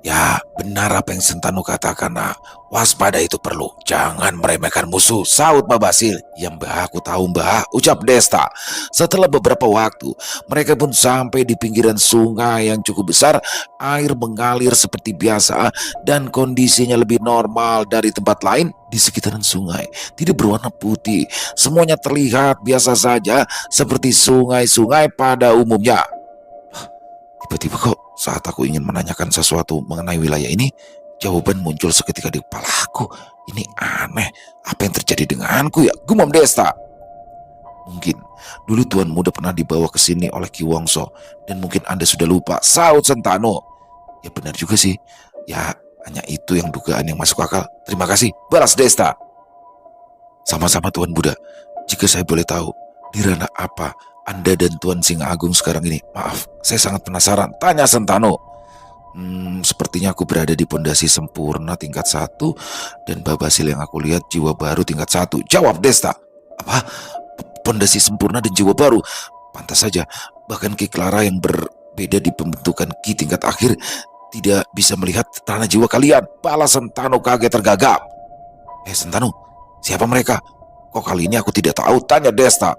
Ya, benar apa yang Sentano katakan, nak. Waspada itu perlu. Jangan meremehkan musuh, saut Mbah Basil. Ya Mbah, aku tahu Mbah, ucap Desta. Setelah beberapa waktu, mereka pun sampai di pinggiran sungai yang cukup besar. Air mengalir seperti biasa dan kondisinya lebih normal dari tempat lain di sekitaran sungai. Tidak berwarna putih, semuanya terlihat biasa saja seperti sungai-sungai pada umumnya. Tiba-tiba kok saat aku ingin menanyakan sesuatu mengenai wilayah ini, jawaban muncul seketika di kepalaku. Ini aneh, apa yang terjadi denganku ya? Gumam Desta. Mungkin dulu Tuan Muda pernah dibawa ke sini oleh Ki Wongso dan mungkin Anda sudah lupa, saut Sentano. Ya benar juga sih. Ya hanya itu yang dugaan yang masuk akal. Terima kasih, balas Desta. Sama-sama Tuan Muda. Jika saya boleh tahu, di ranah apa Anda dan Tuan Sing Agung sekarang ini? Maaf, saya sangat penasaran, tanya Sentano. Sepertinya aku berada di pondasi sempurna tingkat 1 dan Mbah Basil yang aku lihat jiwa baru tingkat 1, jawab Desta. Apa? Pondasi sempurna dan jiwa baru? Pantas saja, bahkan Ki Klara yang berbeda di pembentukan Ki tingkat akhir tidak bisa melihat tanah jiwa kalian, balas Sentano kaget tergagap. Sentano, siapa mereka? Kok kali ini aku tidak tahu, tanya Desta.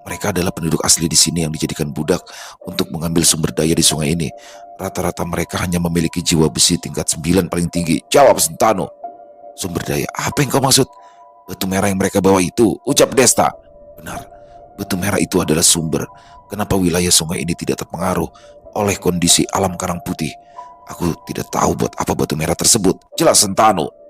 Mereka adalah penduduk asli di sini yang dijadikan budak untuk mengambil sumber daya di sungai ini. Rata-rata mereka hanya memiliki jiwa besi tingkat 9 paling tinggi, jawab Sentano. Sumber daya, apa yang kau maksud? Batu merah yang mereka bawa itu, ucap Desta. Benar, batu merah itu adalah sumber. Kenapa wilayah sungai ini tidak terpengaruh oleh kondisi alam karang putih? Aku tidak tahu buat apa batu merah tersebut, jelas Sentano.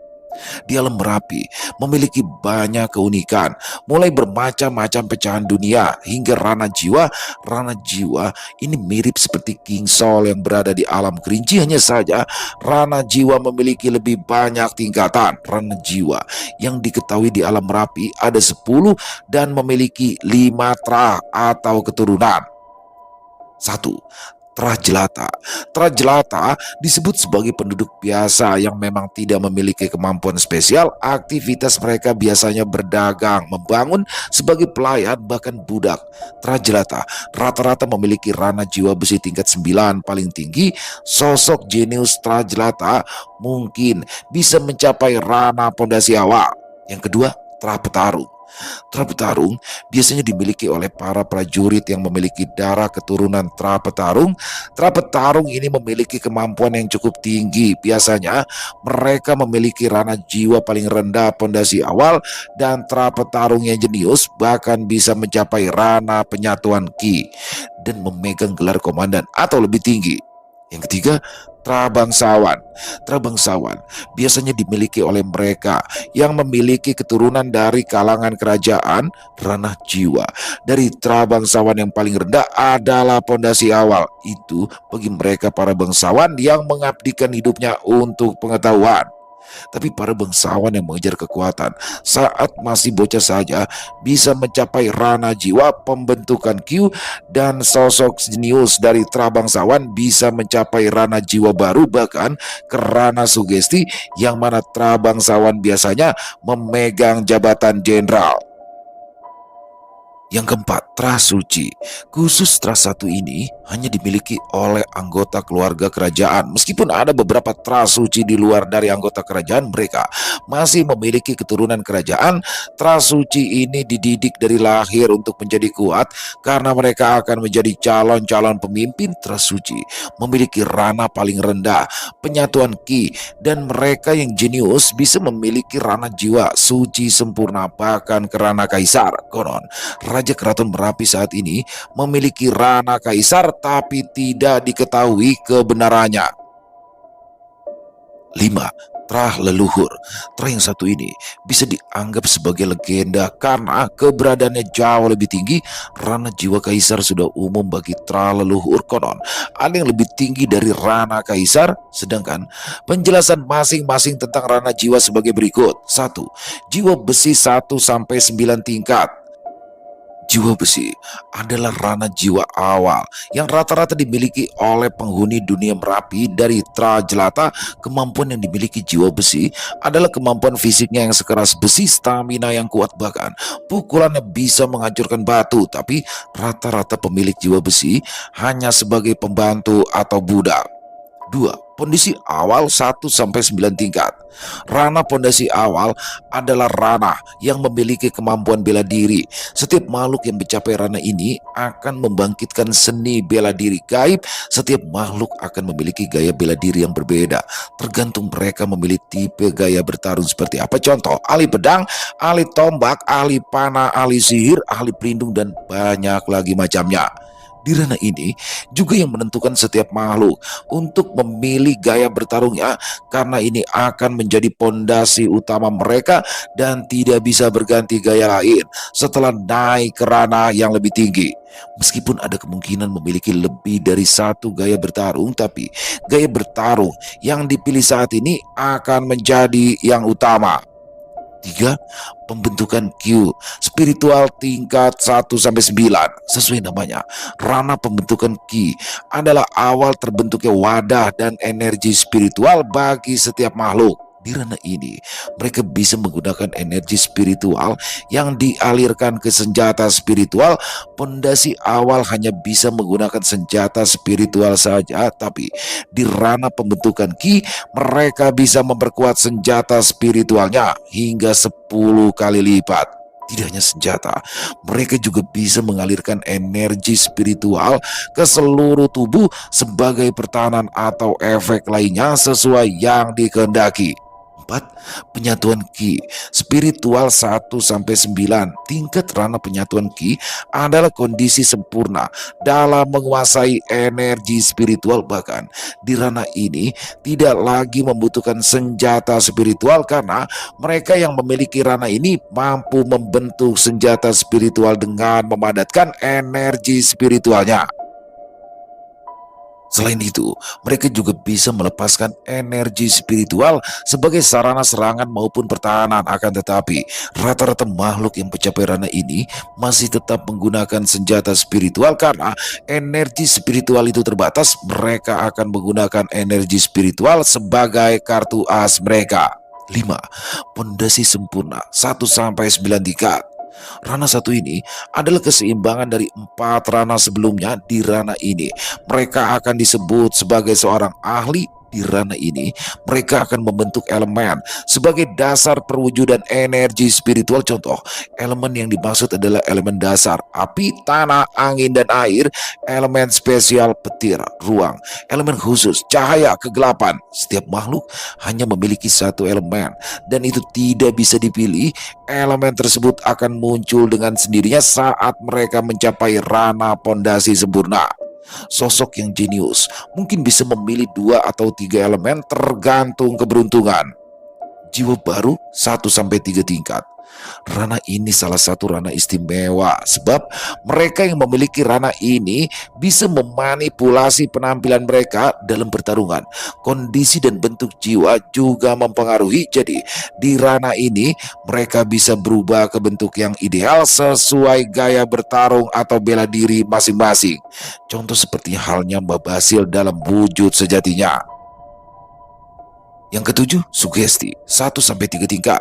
Di alam Merapi memiliki banyak keunikan, mulai bermacam-macam pecahan dunia hingga rana jiwa. Rana jiwa ini mirip seperti King Sol yang berada di alam kerinci, hanya saja rana jiwa memiliki lebih banyak tingkatan. Rana jiwa yang diketahui di alam Merapi ada 10 dan memiliki 5 tra atau keturunan. 1. Trajelata. Trajelata disebut sebagai penduduk biasa yang memang tidak memiliki kemampuan spesial. Aktivitas mereka biasanya berdagang, membangun, sebagai pelayan, bahkan budak. Trajelata rata-rata memiliki rana jiwa besi tingkat 9 paling tinggi. Sosok jenius Trajelata mungkin bisa mencapai rana pondasi awal. Yang kedua, Tra Petarung. Tra Petarung biasanya dimiliki oleh para prajurit yang memiliki darah keturunan Tra Petarung. Tra Petarung ini memiliki kemampuan yang cukup tinggi. Biasanya mereka memiliki rana jiwa paling rendah pondasi awal dan Tra Petarung yang jenius bahkan bisa mencapai rana penyatuan Ki dan memegang gelar komandan atau lebih tinggi. Yang ketiga, Trabangsawan. Trabangsawan biasanya dimiliki oleh mereka yang memiliki keturunan dari kalangan kerajaan. Ranah jiwa dari Trabangsawan yang paling rendah adalah pondasi awal. Itu bagi mereka para bangsawan yang mengabdikan hidupnya untuk pengetahuan. Tapi para bangsawan yang mengejar kekuatan saat masih bocah saja bisa mencapai rana jiwa pembentukan Q, dan sosok jenius dari Trabangsawan bisa mencapai rana jiwa baru bahkan ke rana sugesti, yang mana Trabangsawan biasanya memegang jabatan jenderal. Yang keempat, Trah Suci. Khusus Trah satu ini hanya dimiliki oleh anggota keluarga kerajaan. Meskipun ada beberapa Trah Suci di luar dari anggota kerajaan, mereka masih memiliki keturunan kerajaan. Trah Suci ini dididik dari lahir untuk menjadi kuat karena mereka akan menjadi calon-calon pemimpin. Trah Suci memiliki ranah paling rendah, penyatuan Ki, dan mereka yang jenius bisa memiliki ranah jiwa suci sempurna, bahkan ke ranah kaisar. Konon Raja Keraton Merapi saat ini memiliki ranah kaisar tapi tidak diketahui kebenarannya. 5. Trah Leluhur. Trah yang satu ini bisa dianggap sebagai legenda karena keberadaannya jauh lebih tinggi. Ranah jiwa kaisar sudah umum bagi Trah Leluhur. Konon ada yang lebih tinggi dari ranah kaisar, sedangkan penjelasan masing-masing tentang ranah jiwa sebagai berikut. 1. Jiwa besi 1-9 tingkat. Jiwa besi adalah ranah jiwa awal yang rata-rata dimiliki oleh penghuni dunia Merapi dari Trah Jelata. Kemampuan yang dimiliki jiwa besi adalah kemampuan fisiknya yang sekeras besi, stamina yang kuat, bahkan pukulannya bisa menghancurkan batu. Tapi rata-rata pemilik jiwa besi hanya sebagai pembantu atau budak. 2. Pondisi awal 1-9 tingkat. Ranah pondasi awal adalah ranah yang memiliki kemampuan bela diri. Setiap makhluk yang mencapai ranah ini akan membangkitkan seni bela diri gaib. Setiap makhluk akan memiliki gaya bela diri yang berbeda, tergantung mereka memilih tipe gaya bertarung seperti apa. Contoh, ahli pedang, ahli tombak, ahli panah, ahli sihir, ahli pelindung, dan banyak lagi macamnya. Di ranah ini juga yang menentukan setiap makhluk untuk memilih gaya bertarungnya, karena ini akan menjadi pondasi utama mereka dan tidak bisa berganti gaya lain setelah naik ke ranah yang lebih tinggi. Meskipun ada kemungkinan memiliki lebih dari satu gaya bertarung, tapi gaya bertarung yang dipilih saat ini akan menjadi yang utama. 3. Pembentukan Q spiritual tingkat 1-9. Sesuai namanya, ranah pembentukan Ki adalah awal terbentuknya wadah dan energi spiritual bagi setiap makhluk. Di ranah ini, mereka bisa menggunakan energi spiritual yang dialirkan ke senjata spiritual. Pondasi awal hanya bisa menggunakan senjata spiritual saja, tapi di ranah pembentukan Ki, mereka bisa memperkuat senjata spiritualnya hingga 10 kali lipat. Tidak hanya senjata, mereka juga bisa mengalirkan energi spiritual ke seluruh tubuh sebagai pertahanan atau efek lainnya sesuai yang dikehendaki. 4. Penyatuan Ki spiritual 1-9. Tingkat ranah penyatuan Ki adalah kondisi sempurna dalam menguasai energi spiritual. Bahkan di ranah ini tidak lagi membutuhkan senjata spiritual karena mereka yang memiliki ranah ini mampu membentuk senjata spiritual dengan memadatkan energi spiritualnya. Selain itu, mereka juga bisa melepaskan energi spiritual sebagai sarana serangan maupun pertahanan. Akan tetapi, rata-rata makhluk yang mencapai ranah ini masih tetap menggunakan senjata spiritual karena energi spiritual itu terbatas. Mereka akan menggunakan energi spiritual sebagai kartu as mereka. 5. Pondasi sempurna 1-9 tingkat. Ranah satu ini adalah keseimbangan dari 4 ranah sebelumnya. Di ranah ini, mereka akan disebut sebagai seorang ahli. Di ranah ini, mereka akan membentuk elemen sebagai dasar perwujudan energi spiritual. Contoh, elemen yang dimaksud adalah elemen dasar api, tanah, angin, dan air. Elemen spesial petir, ruang. Elemen khusus cahaya, kegelapan. Setiap makhluk hanya memiliki satu elemen dan itu tidak bisa dipilih. Elemen tersebut akan muncul dengan sendirinya saat mereka mencapai ranah pondasi sempurna. Sosok yang jenius mungkin bisa memilih 2 atau 3 elemen tergantung keberuntungan. Jiwa baru 1-3 tingkat. Ranah ini salah satu ranah istimewa sebab mereka yang memiliki ranah ini bisa memanipulasi penampilan mereka dalam pertarungan. Kondisi dan bentuk jiwa juga mempengaruhi. Jadi di ranah ini mereka bisa berubah ke bentuk yang ideal sesuai gaya bertarung atau bela diri masing-masing. Contoh seperti halnya Mbah Basil dalam wujud sejatinya. Yang ketujuh, sugesti 1 sampai 3 tingkat.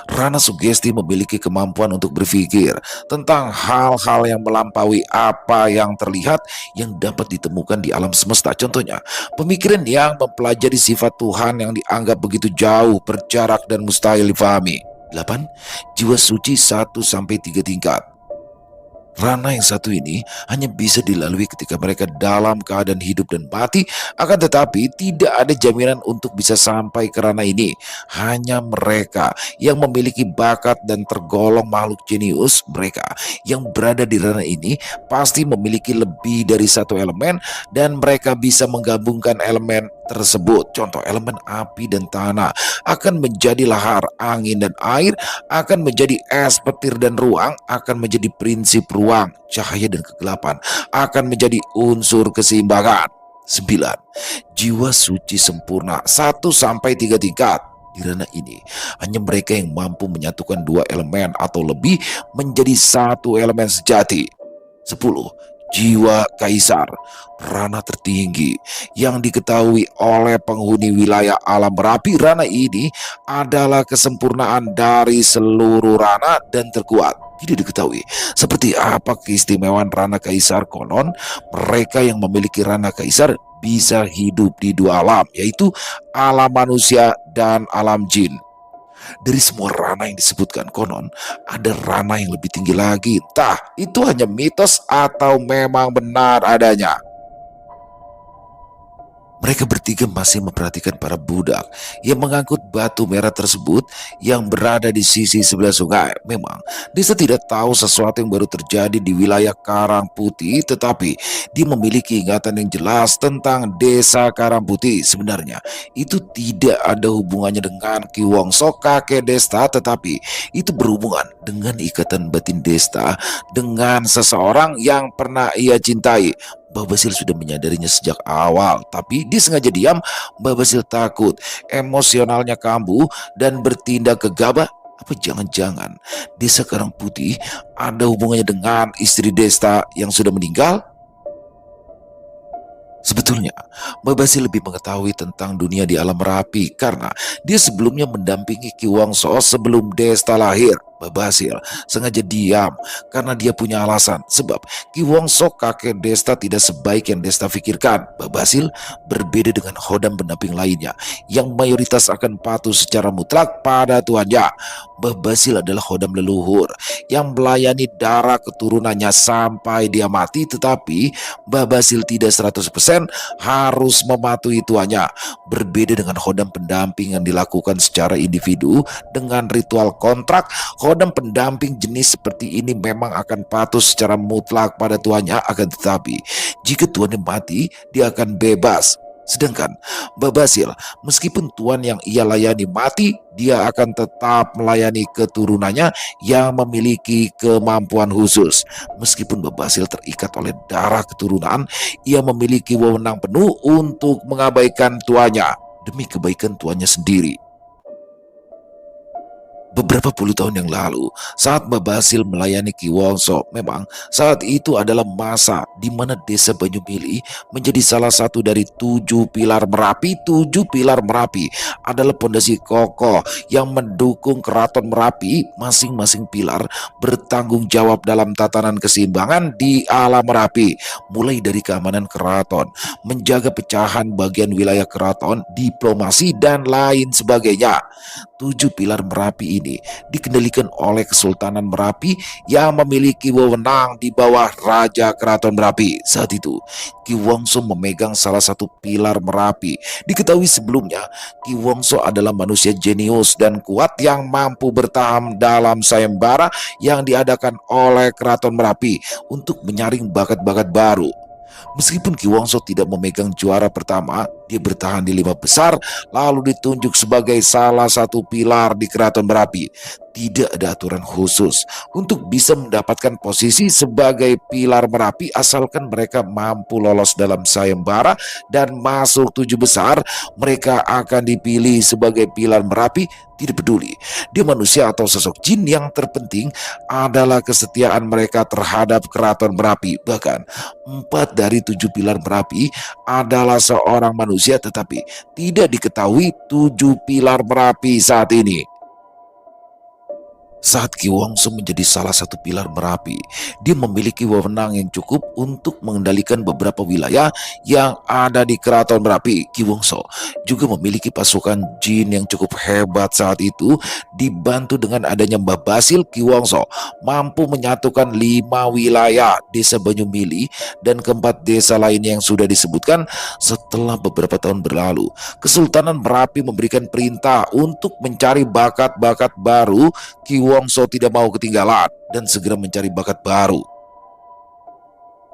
Rana sugesti memiliki kemampuan untuk berpikir tentang hal-hal yang melampaui apa yang terlihat yang dapat ditemukan di alam semesta. Contohnya, pemikiran yang mempelajari sifat Tuhan yang dianggap begitu jauh, berjarak dan mustahil difahami. 8. Jiwa suci 1 sampai 3 tingkat. Ranah yang satu ini hanya bisa dilalui ketika mereka dalam keadaan hidup dan mati, akan tetapi tidak ada jaminan untuk bisa sampai ke ranah ini. Hanya mereka yang memiliki bakat dan tergolong makhluk jenius, mereka yang berada di ranah ini pasti memiliki lebih dari satu elemen dan mereka bisa menggabungkan elemen tersebut. Contoh, elemen api dan tanah akan menjadi lahar, angin dan air akan menjadi es, petir dan ruang akan menjadi prinsip ruang, cahaya dan kegelapan akan menjadi unsur keseimbangan. 9. Jiwa suci sempurna 1 sampai 3 tingkat. Di ranah ini, hanya mereka yang mampu menyatukan dua elemen atau lebih menjadi satu elemen sejati. 10. Jiwa kaisar, ranah tertinggi yang diketahui oleh penghuni wilayah alam Merapi. Ranah ini adalah kesempurnaan dari seluruh ranah dan terkuat. Tidak diketahui seperti apa keistimewaan ranah kaisar. Konon mereka yang memiliki ranah kaisar bisa hidup di dua alam, yaitu alam manusia dan alam jin. Dari semua ranah yang disebutkan, konon ada ranah yang lebih tinggi lagi. Entah itu hanya mitos atau memang benar adanya. Mereka bertiga masih memperhatikan para budak yang mengangkut batu merah tersebut yang berada di sisi sebelah sungai. Memang, desa tidak tahu sesuatu yang baru terjadi di wilayah Karang Putih, tetapi dia memiliki ingatan yang jelas tentang desa Karang Putih. Sebenarnya, itu tidak ada hubungannya dengan Ki Wongso, kakek Desta, tetapi itu berhubungan dengan ikatan batin Desta dengan seseorang yang pernah ia cintai. Mbah Basil sudah menyadarinya sejak awal, tapi dia sengaja diam. Mbah Basil takut emosionalnya kambuh dan bertindak gegabah. Apa jangan-jangan desa Karang Putih ada hubungannya dengan istri Desta yang sudah meninggal? Sebetulnya, Mbah Basil lebih mengetahui tentang dunia di alam Merapi karena dia sebelumnya mendampingi Ki Wongso sebelum Desta lahir. Mbah Basil sengaja diam karena dia punya alasan, sebab Ki Wongso kakek Desta tidak sebaik yang Desta pikirkan. Mbah Basil berbeda dengan khodam pendamping lainnya yang mayoritas akan patuh secara mutlak pada tuannya. Mbah Basil adalah khodam leluhur yang melayani darah keturunannya sampai dia mati, tetapi Mbah Basil tidak 100% harus mematuhi tuannya. Berbeda dengan khodam pendamping yang dilakukan secara individu dengan ritual kontrak, khodam pendamping jenis seperti ini memang akan patuh secara mutlak pada tuannya, akan tetapi jika tuannya mati, dia akan bebas. Sedangkan Mbah Basil, meskipun tuan yang ia layani mati, dia akan tetap melayani keturunannya yang memiliki kemampuan khusus. Meskipun Mbah Basil terikat oleh darah keturunan, ia memiliki wewenang penuh untuk mengabaikan tuannya demi kebaikan tuannya sendiri. Beberapa puluh tahun yang lalu, saat Mbah Basil melayani Ki Wongso, memang saat itu adalah masa di mana desa Banyumili menjadi salah satu dari 7 pilar Merapi. 7 pilar Merapi adalah pondasi kokoh yang mendukung keraton Merapi. Masing-masing pilar bertanggung jawab dalam tatanan keseimbangan di alam Merapi, mulai dari keamanan keraton, menjaga pecahan bagian wilayah keraton, diplomasi, dan lain sebagainya. 7 pilar Merapi ini dikendalikan oleh Kesultanan Merapi yang memiliki wewenang di bawah Raja Keraton Merapi. Saat itu, Ki Wongso memegang salah satu pilar Merapi. Diketahui sebelumnya, Ki Wongso adalah manusia jenius dan kuat yang mampu bertahan dalam sayembara yang diadakan oleh Keraton Merapi untuk menyaring bakat-bakat baru. Meskipun Ki Wongso tidak memegang juara pertama, dia bertahan di 5 besar lalu ditunjuk sebagai salah satu pilar di Keraton Merapi. Tidak ada aturan khusus untuk bisa mendapatkan posisi sebagai pilar Merapi asalkan mereka mampu lolos dalam sayembara dan masuk 7 besar, mereka akan dipilih sebagai pilar Merapi. Tidak peduli dia manusia atau sosok jin, yang terpenting adalah kesetiaan mereka terhadap keraton Merapi. Bahkan 4 dari 7 pilar Merapi adalah seorang manusia, tetapi tidak diketahui 7 pilar Merapi saat ini. Saat Ki Wongso menjadi salah satu pilar Merapi, dia memiliki wewenang yang cukup untuk mengendalikan beberapa wilayah yang ada di Keraton Merapi. Ki Wongso juga memiliki pasukan jin yang cukup hebat saat itu. Dibantu dengan adanya Mbah Basil, Ki Wongso mampu menyatukan 5 wilayah desa Banyumili dan keempat desa lainnya yang sudah disebutkan. Setelah beberapa tahun berlalu, Kesultanan Merapi memberikan perintah untuk mencari bakat-bakat baru. Ki Wongso tidak mau ketinggalan dan segera mencari bakat baru.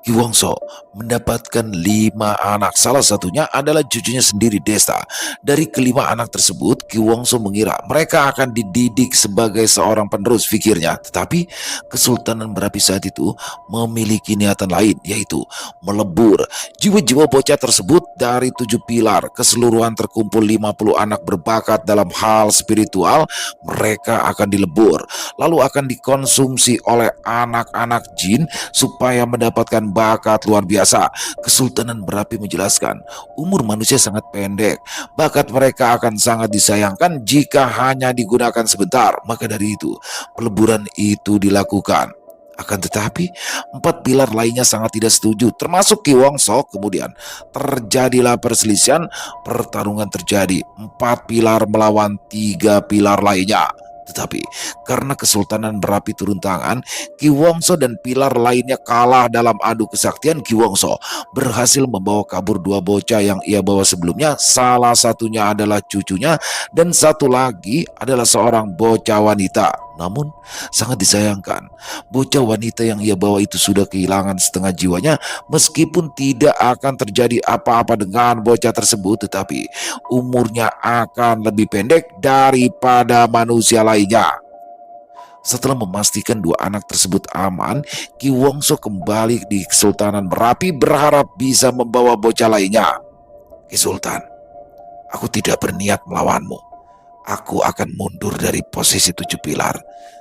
Ki Wongso mendapatkan 5 anak, salah satunya adalah cucunya sendiri, Desta. Dari kelima anak tersebut, Ki Wongso mengira mereka akan dididik sebagai seorang penerus, pikirnya. Tetapi Kesultanan Merapi saat itu memiliki niatan lain, yaitu melebur jiwa-jiwa bocah tersebut dari 7 pilar. Keseluruhan terkumpul 50 anak berbakat dalam hal spiritual. Mereka akan dilebur, lalu akan dikonsumsi oleh anak-anak jin supaya mendapatkan bakat luar biasa. Kesultanan Merapi menjelaskan, umur manusia sangat pendek, bakat mereka akan sangat disayangkan jika hanya digunakan sebentar. Maka dari itu, peleburan itu dilakukan. Akan tetapi 4 pilar lainnya sangat tidak setuju, termasuk Ki Wongso. Kemudian terjadilah perselisihan, pertarungan terjadi, 4 pilar melawan 3 pilar lainnya. Tetapi karena Kesultanan Merapi turun tangan, Ki Wongso dan pilar lainnya kalah dalam adu kesaktian. Ki Wongso berhasil membawa kabur 2 bocah yang ia bawa sebelumnya. Salah satunya adalah cucunya dan satu lagi adalah seorang bocah wanita. Namun sangat disayangkan, bocah wanita yang ia bawa itu sudah kehilangan setengah jiwanya. Meskipun tidak akan terjadi apa-apa dengan bocah tersebut, tetapi umurnya akan lebih pendek daripada manusia lainnya. Setelah memastikan 2 anak tersebut aman, Ki Wongso kembali di Kesultanan Merapi berharap bisa membawa bocah lainnya. Ki Sultan, aku tidak berniat melawanmu. Aku akan mundur dari posisi 7 pilar.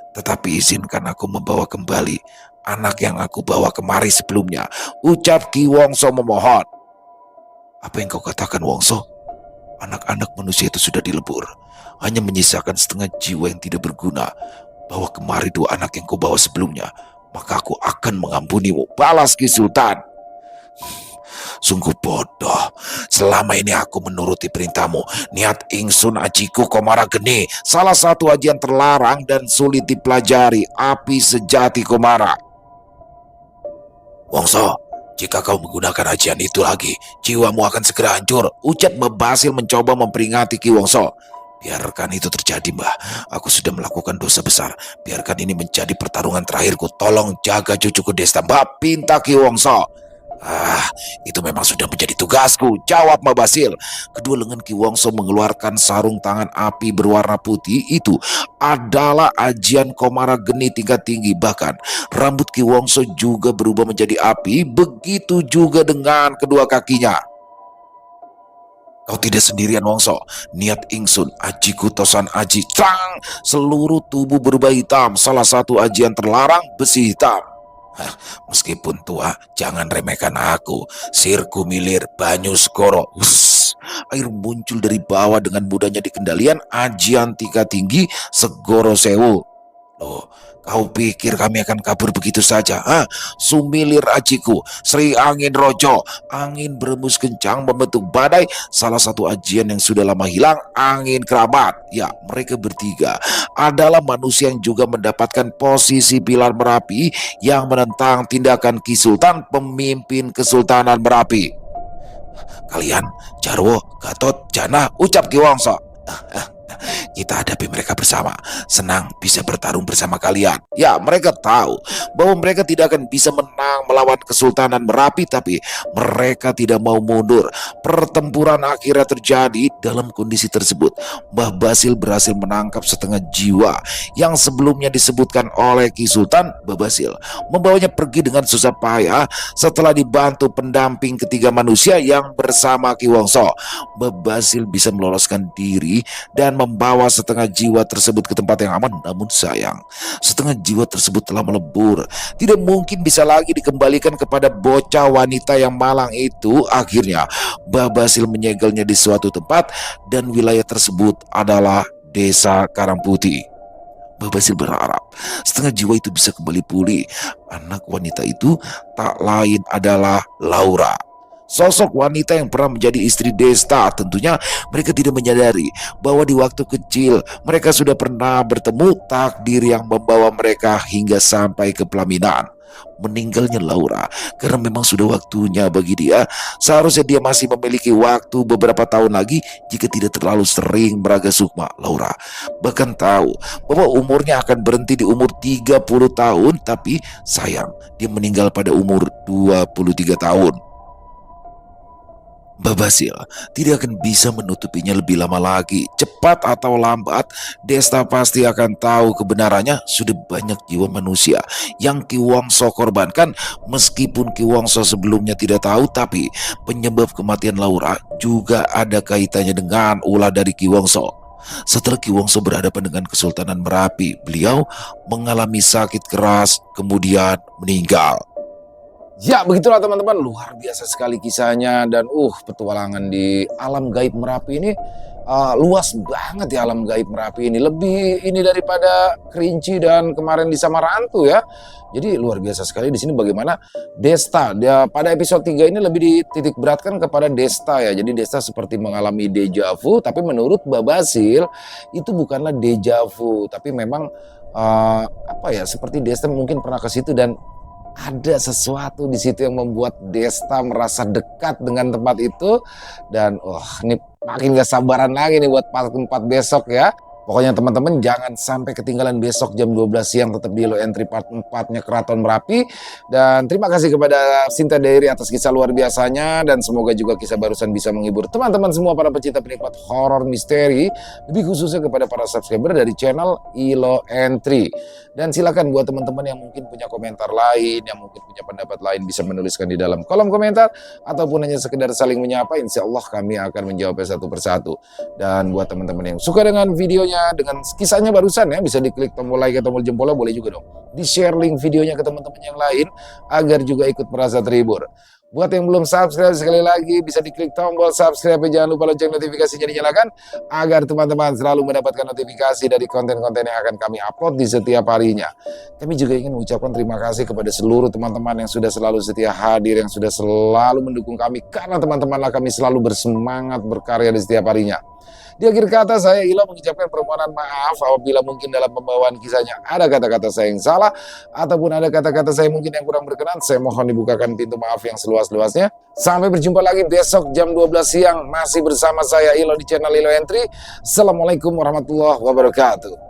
Tetapi izinkan aku membawa kembali anak yang aku bawa kemari sebelumnya, ucap Ki Wongso memohon. Apa yang kau katakan, Wongso? Anak-anak manusia itu sudah dilebur, hanya menyisakan setengah jiwa yang tidak berguna. Bawa kemari 2 anak yang kau bawa sebelumnya, maka aku akan mengampunimu, balas Ki Sultan. Sungguh bodoh, selama ini aku menuruti perintahmu. Niat ingsun ajiku Komara Geni, salah satu ajian terlarang dan sulit dipelajari, api sejati Komara. Wongso, jika kau menggunakan ajian itu lagi, jiwamu akan segera hancur, ucap Mbah Basil mencoba memperingati Ki Wongso. Biarkan itu terjadi, Mbah. Aku sudah melakukan dosa besar. Biarkan ini menjadi pertarungan terakhirku. Tolong jaga cucuku Desta, Mbah, pinta Ki Wongso. Itu memang sudah menjadi tugasku, jawab Mbah Basil. Kedua lengan Ki Wongso mengeluarkan sarung tangan api berwarna putih. Itu adalah ajian Komara Geni tingkat tinggi. Bahkan rambut Ki Wongso juga berubah menjadi api. Begitu juga dengan kedua kakinya. Kau tidak sendirian, Wongso. Niat ingsun ajiku tosan aji. Cang! Seluruh tubuh berubah hitam. Salah satu ajian terlarang, besi hitam. Meskipun tua, jangan remehkan aku. Sirku milir banyu segoro. Air muncul dari bawah dengan mudahnya dikendalian ajian tingkat tinggi Segoro Sewu. Loh, kau pikir kami akan kabur begitu saja? Sumilir ajiku, Sri Angin Rojo. Angin berembus kencang membentuk badai. Salah satu ajian yang sudah lama hilang, Angin Keramat. Ya, mereka bertiga adalah manusia yang juga mendapatkan posisi pilar Merapi yang menentang tindakan Ki Sultan, pemimpin Kesultanan Merapi. Kalian, Jarwo, Gatot, Jana, ucap Ki Wongso. kita hadapi mereka bersama. Senang bisa bertarung bersama kalian. Ya, mereka tahu bahwa mereka tidak akan bisa menang melawan Kesultanan Merapi, tapi mereka tidak mau mundur. Pertempuran akhirnya terjadi. Dalam kondisi tersebut, Mbah Basil berhasil menangkap setengah jiwa yang sebelumnya disebutkan oleh Ki Sultan. Mbah Basil membawanya pergi dengan susah payah setelah dibantu pendamping ketiga manusia yang bersama Ki Wongso. Mbah Basil bisa meloloskan diri dan membawa setengah jiwa tersebut ke tempat yang aman. Namun sayang, setengah jiwa tersebut telah melebur, tidak mungkin bisa lagi dikembalikan kepada bocah wanita yang malang itu. Akhirnya Mbah Basil menyegelnya di suatu tempat, dan wilayah tersebut adalah Desa Karangputih. Mbah Basil berharap setengah jiwa itu bisa kembali pulih. Anak wanita itu tak lain adalah Laura, sosok wanita yang pernah menjadi istri Desta. Tentunya mereka tidak menyadari bahwa di waktu kecil mereka sudah pernah bertemu. Takdir yang membawa mereka hingga sampai ke pelaminan. Meninggalnya Laura karena memang sudah waktunya bagi dia. Seharusnya dia masih memiliki waktu beberapa tahun lagi jika tidak terlalu sering meraga sukma. Laura bahkan tahu bahwa umurnya akan berhenti di umur 30 tahun, tapi sayang dia meninggal pada umur 23 tahun. Mbah Basil tidak akan bisa menutupinya lebih lama lagi. Cepat atau lambat, Desta pasti akan tahu kebenarannya. Sudah banyak jiwa manusia yang Ki Wongso korbankan. Meskipun Ki Wongso sebelumnya tidak tahu, tapi penyebab kematian Laura juga ada kaitannya dengan ulah dari Ki Wongso. Setelah Ki Wongso berhadapan dengan Kesultanan Merapi, beliau mengalami sakit keras, kemudian meninggal. Ya, begitulah teman-teman, luar biasa sekali kisahnya. Dan petualangan di alam gaib Merapi ini luas banget ya. Alam gaib Merapi ini lebih ini daripada Kerinci dan kemarin di Samarantu ya. Jadi luar biasa sekali di sini bagaimana Desta dia pada episode 3 ini lebih dititik beratkan kepada Desta ya. Jadi Desta seperti mengalami deja vu, tapi menurut Mbah Basil itu bukanlah deja vu, tapi memang seperti Desta mungkin pernah ke situ dan ada sesuatu di situ yang membuat Desta merasa dekat dengan tempat itu. Dan ini makin gak sabaran lagi nih buat part 4 besok ya. Pokoknya teman-teman jangan sampai ketinggalan besok jam 12 siang, tetap di Ilo Entry part 4-nya Keraton Merapi. Dan terima kasih kepada Sinta Diary atas kisah luar biasanya, dan semoga juga kisah barusan bisa menghibur teman-teman semua para pecinta penikmat horor misteri, lebih khususnya kepada para subscriber dari channel Ilo Entry. Dan silakan buat teman-teman yang mungkin punya komentar lain, yang mungkin punya pendapat lain, bisa menuliskan di dalam kolom komentar, ataupun hanya sekedar saling menyapa. Insya Allah kami akan menjawabnya satu persatu. Dan buat teman-teman yang suka dengan videonya, dengan kisahnya barusan ya, bisa diklik tombol like atau tombol jempolnya, boleh juga dong di share link videonya ke teman-teman yang lain agar juga ikut merasa terhibur. Buat yang belum subscribe, sekali lagi bisa diklik tombol subscribe, jangan lupa lonceng notifikasinya dinyalakan agar teman-teman selalu mendapatkan notifikasi dari konten-konten yang akan kami upload di setiap harinya. Kami juga ingin mengucapkan terima kasih kepada seluruh teman-teman yang sudah selalu setia hadir, yang sudah selalu mendukung kami, karena teman-temanlah kami selalu bersemangat berkarya di setiap harinya. Di akhir kata, saya Ilo mengucapkan permohonan maaf apabila mungkin dalam pembawaan kisahnya ada kata-kata saya yang salah, ataupun ada kata-kata saya mungkin yang kurang berkenan. Saya mohon dibukakan pintu maaf yang seluas-luasnya. Sampai berjumpa lagi besok jam 12 siang, masih bersama saya Ilo di channel Ilo Entry. Assalamualaikum warahmatullahi wabarakatuh.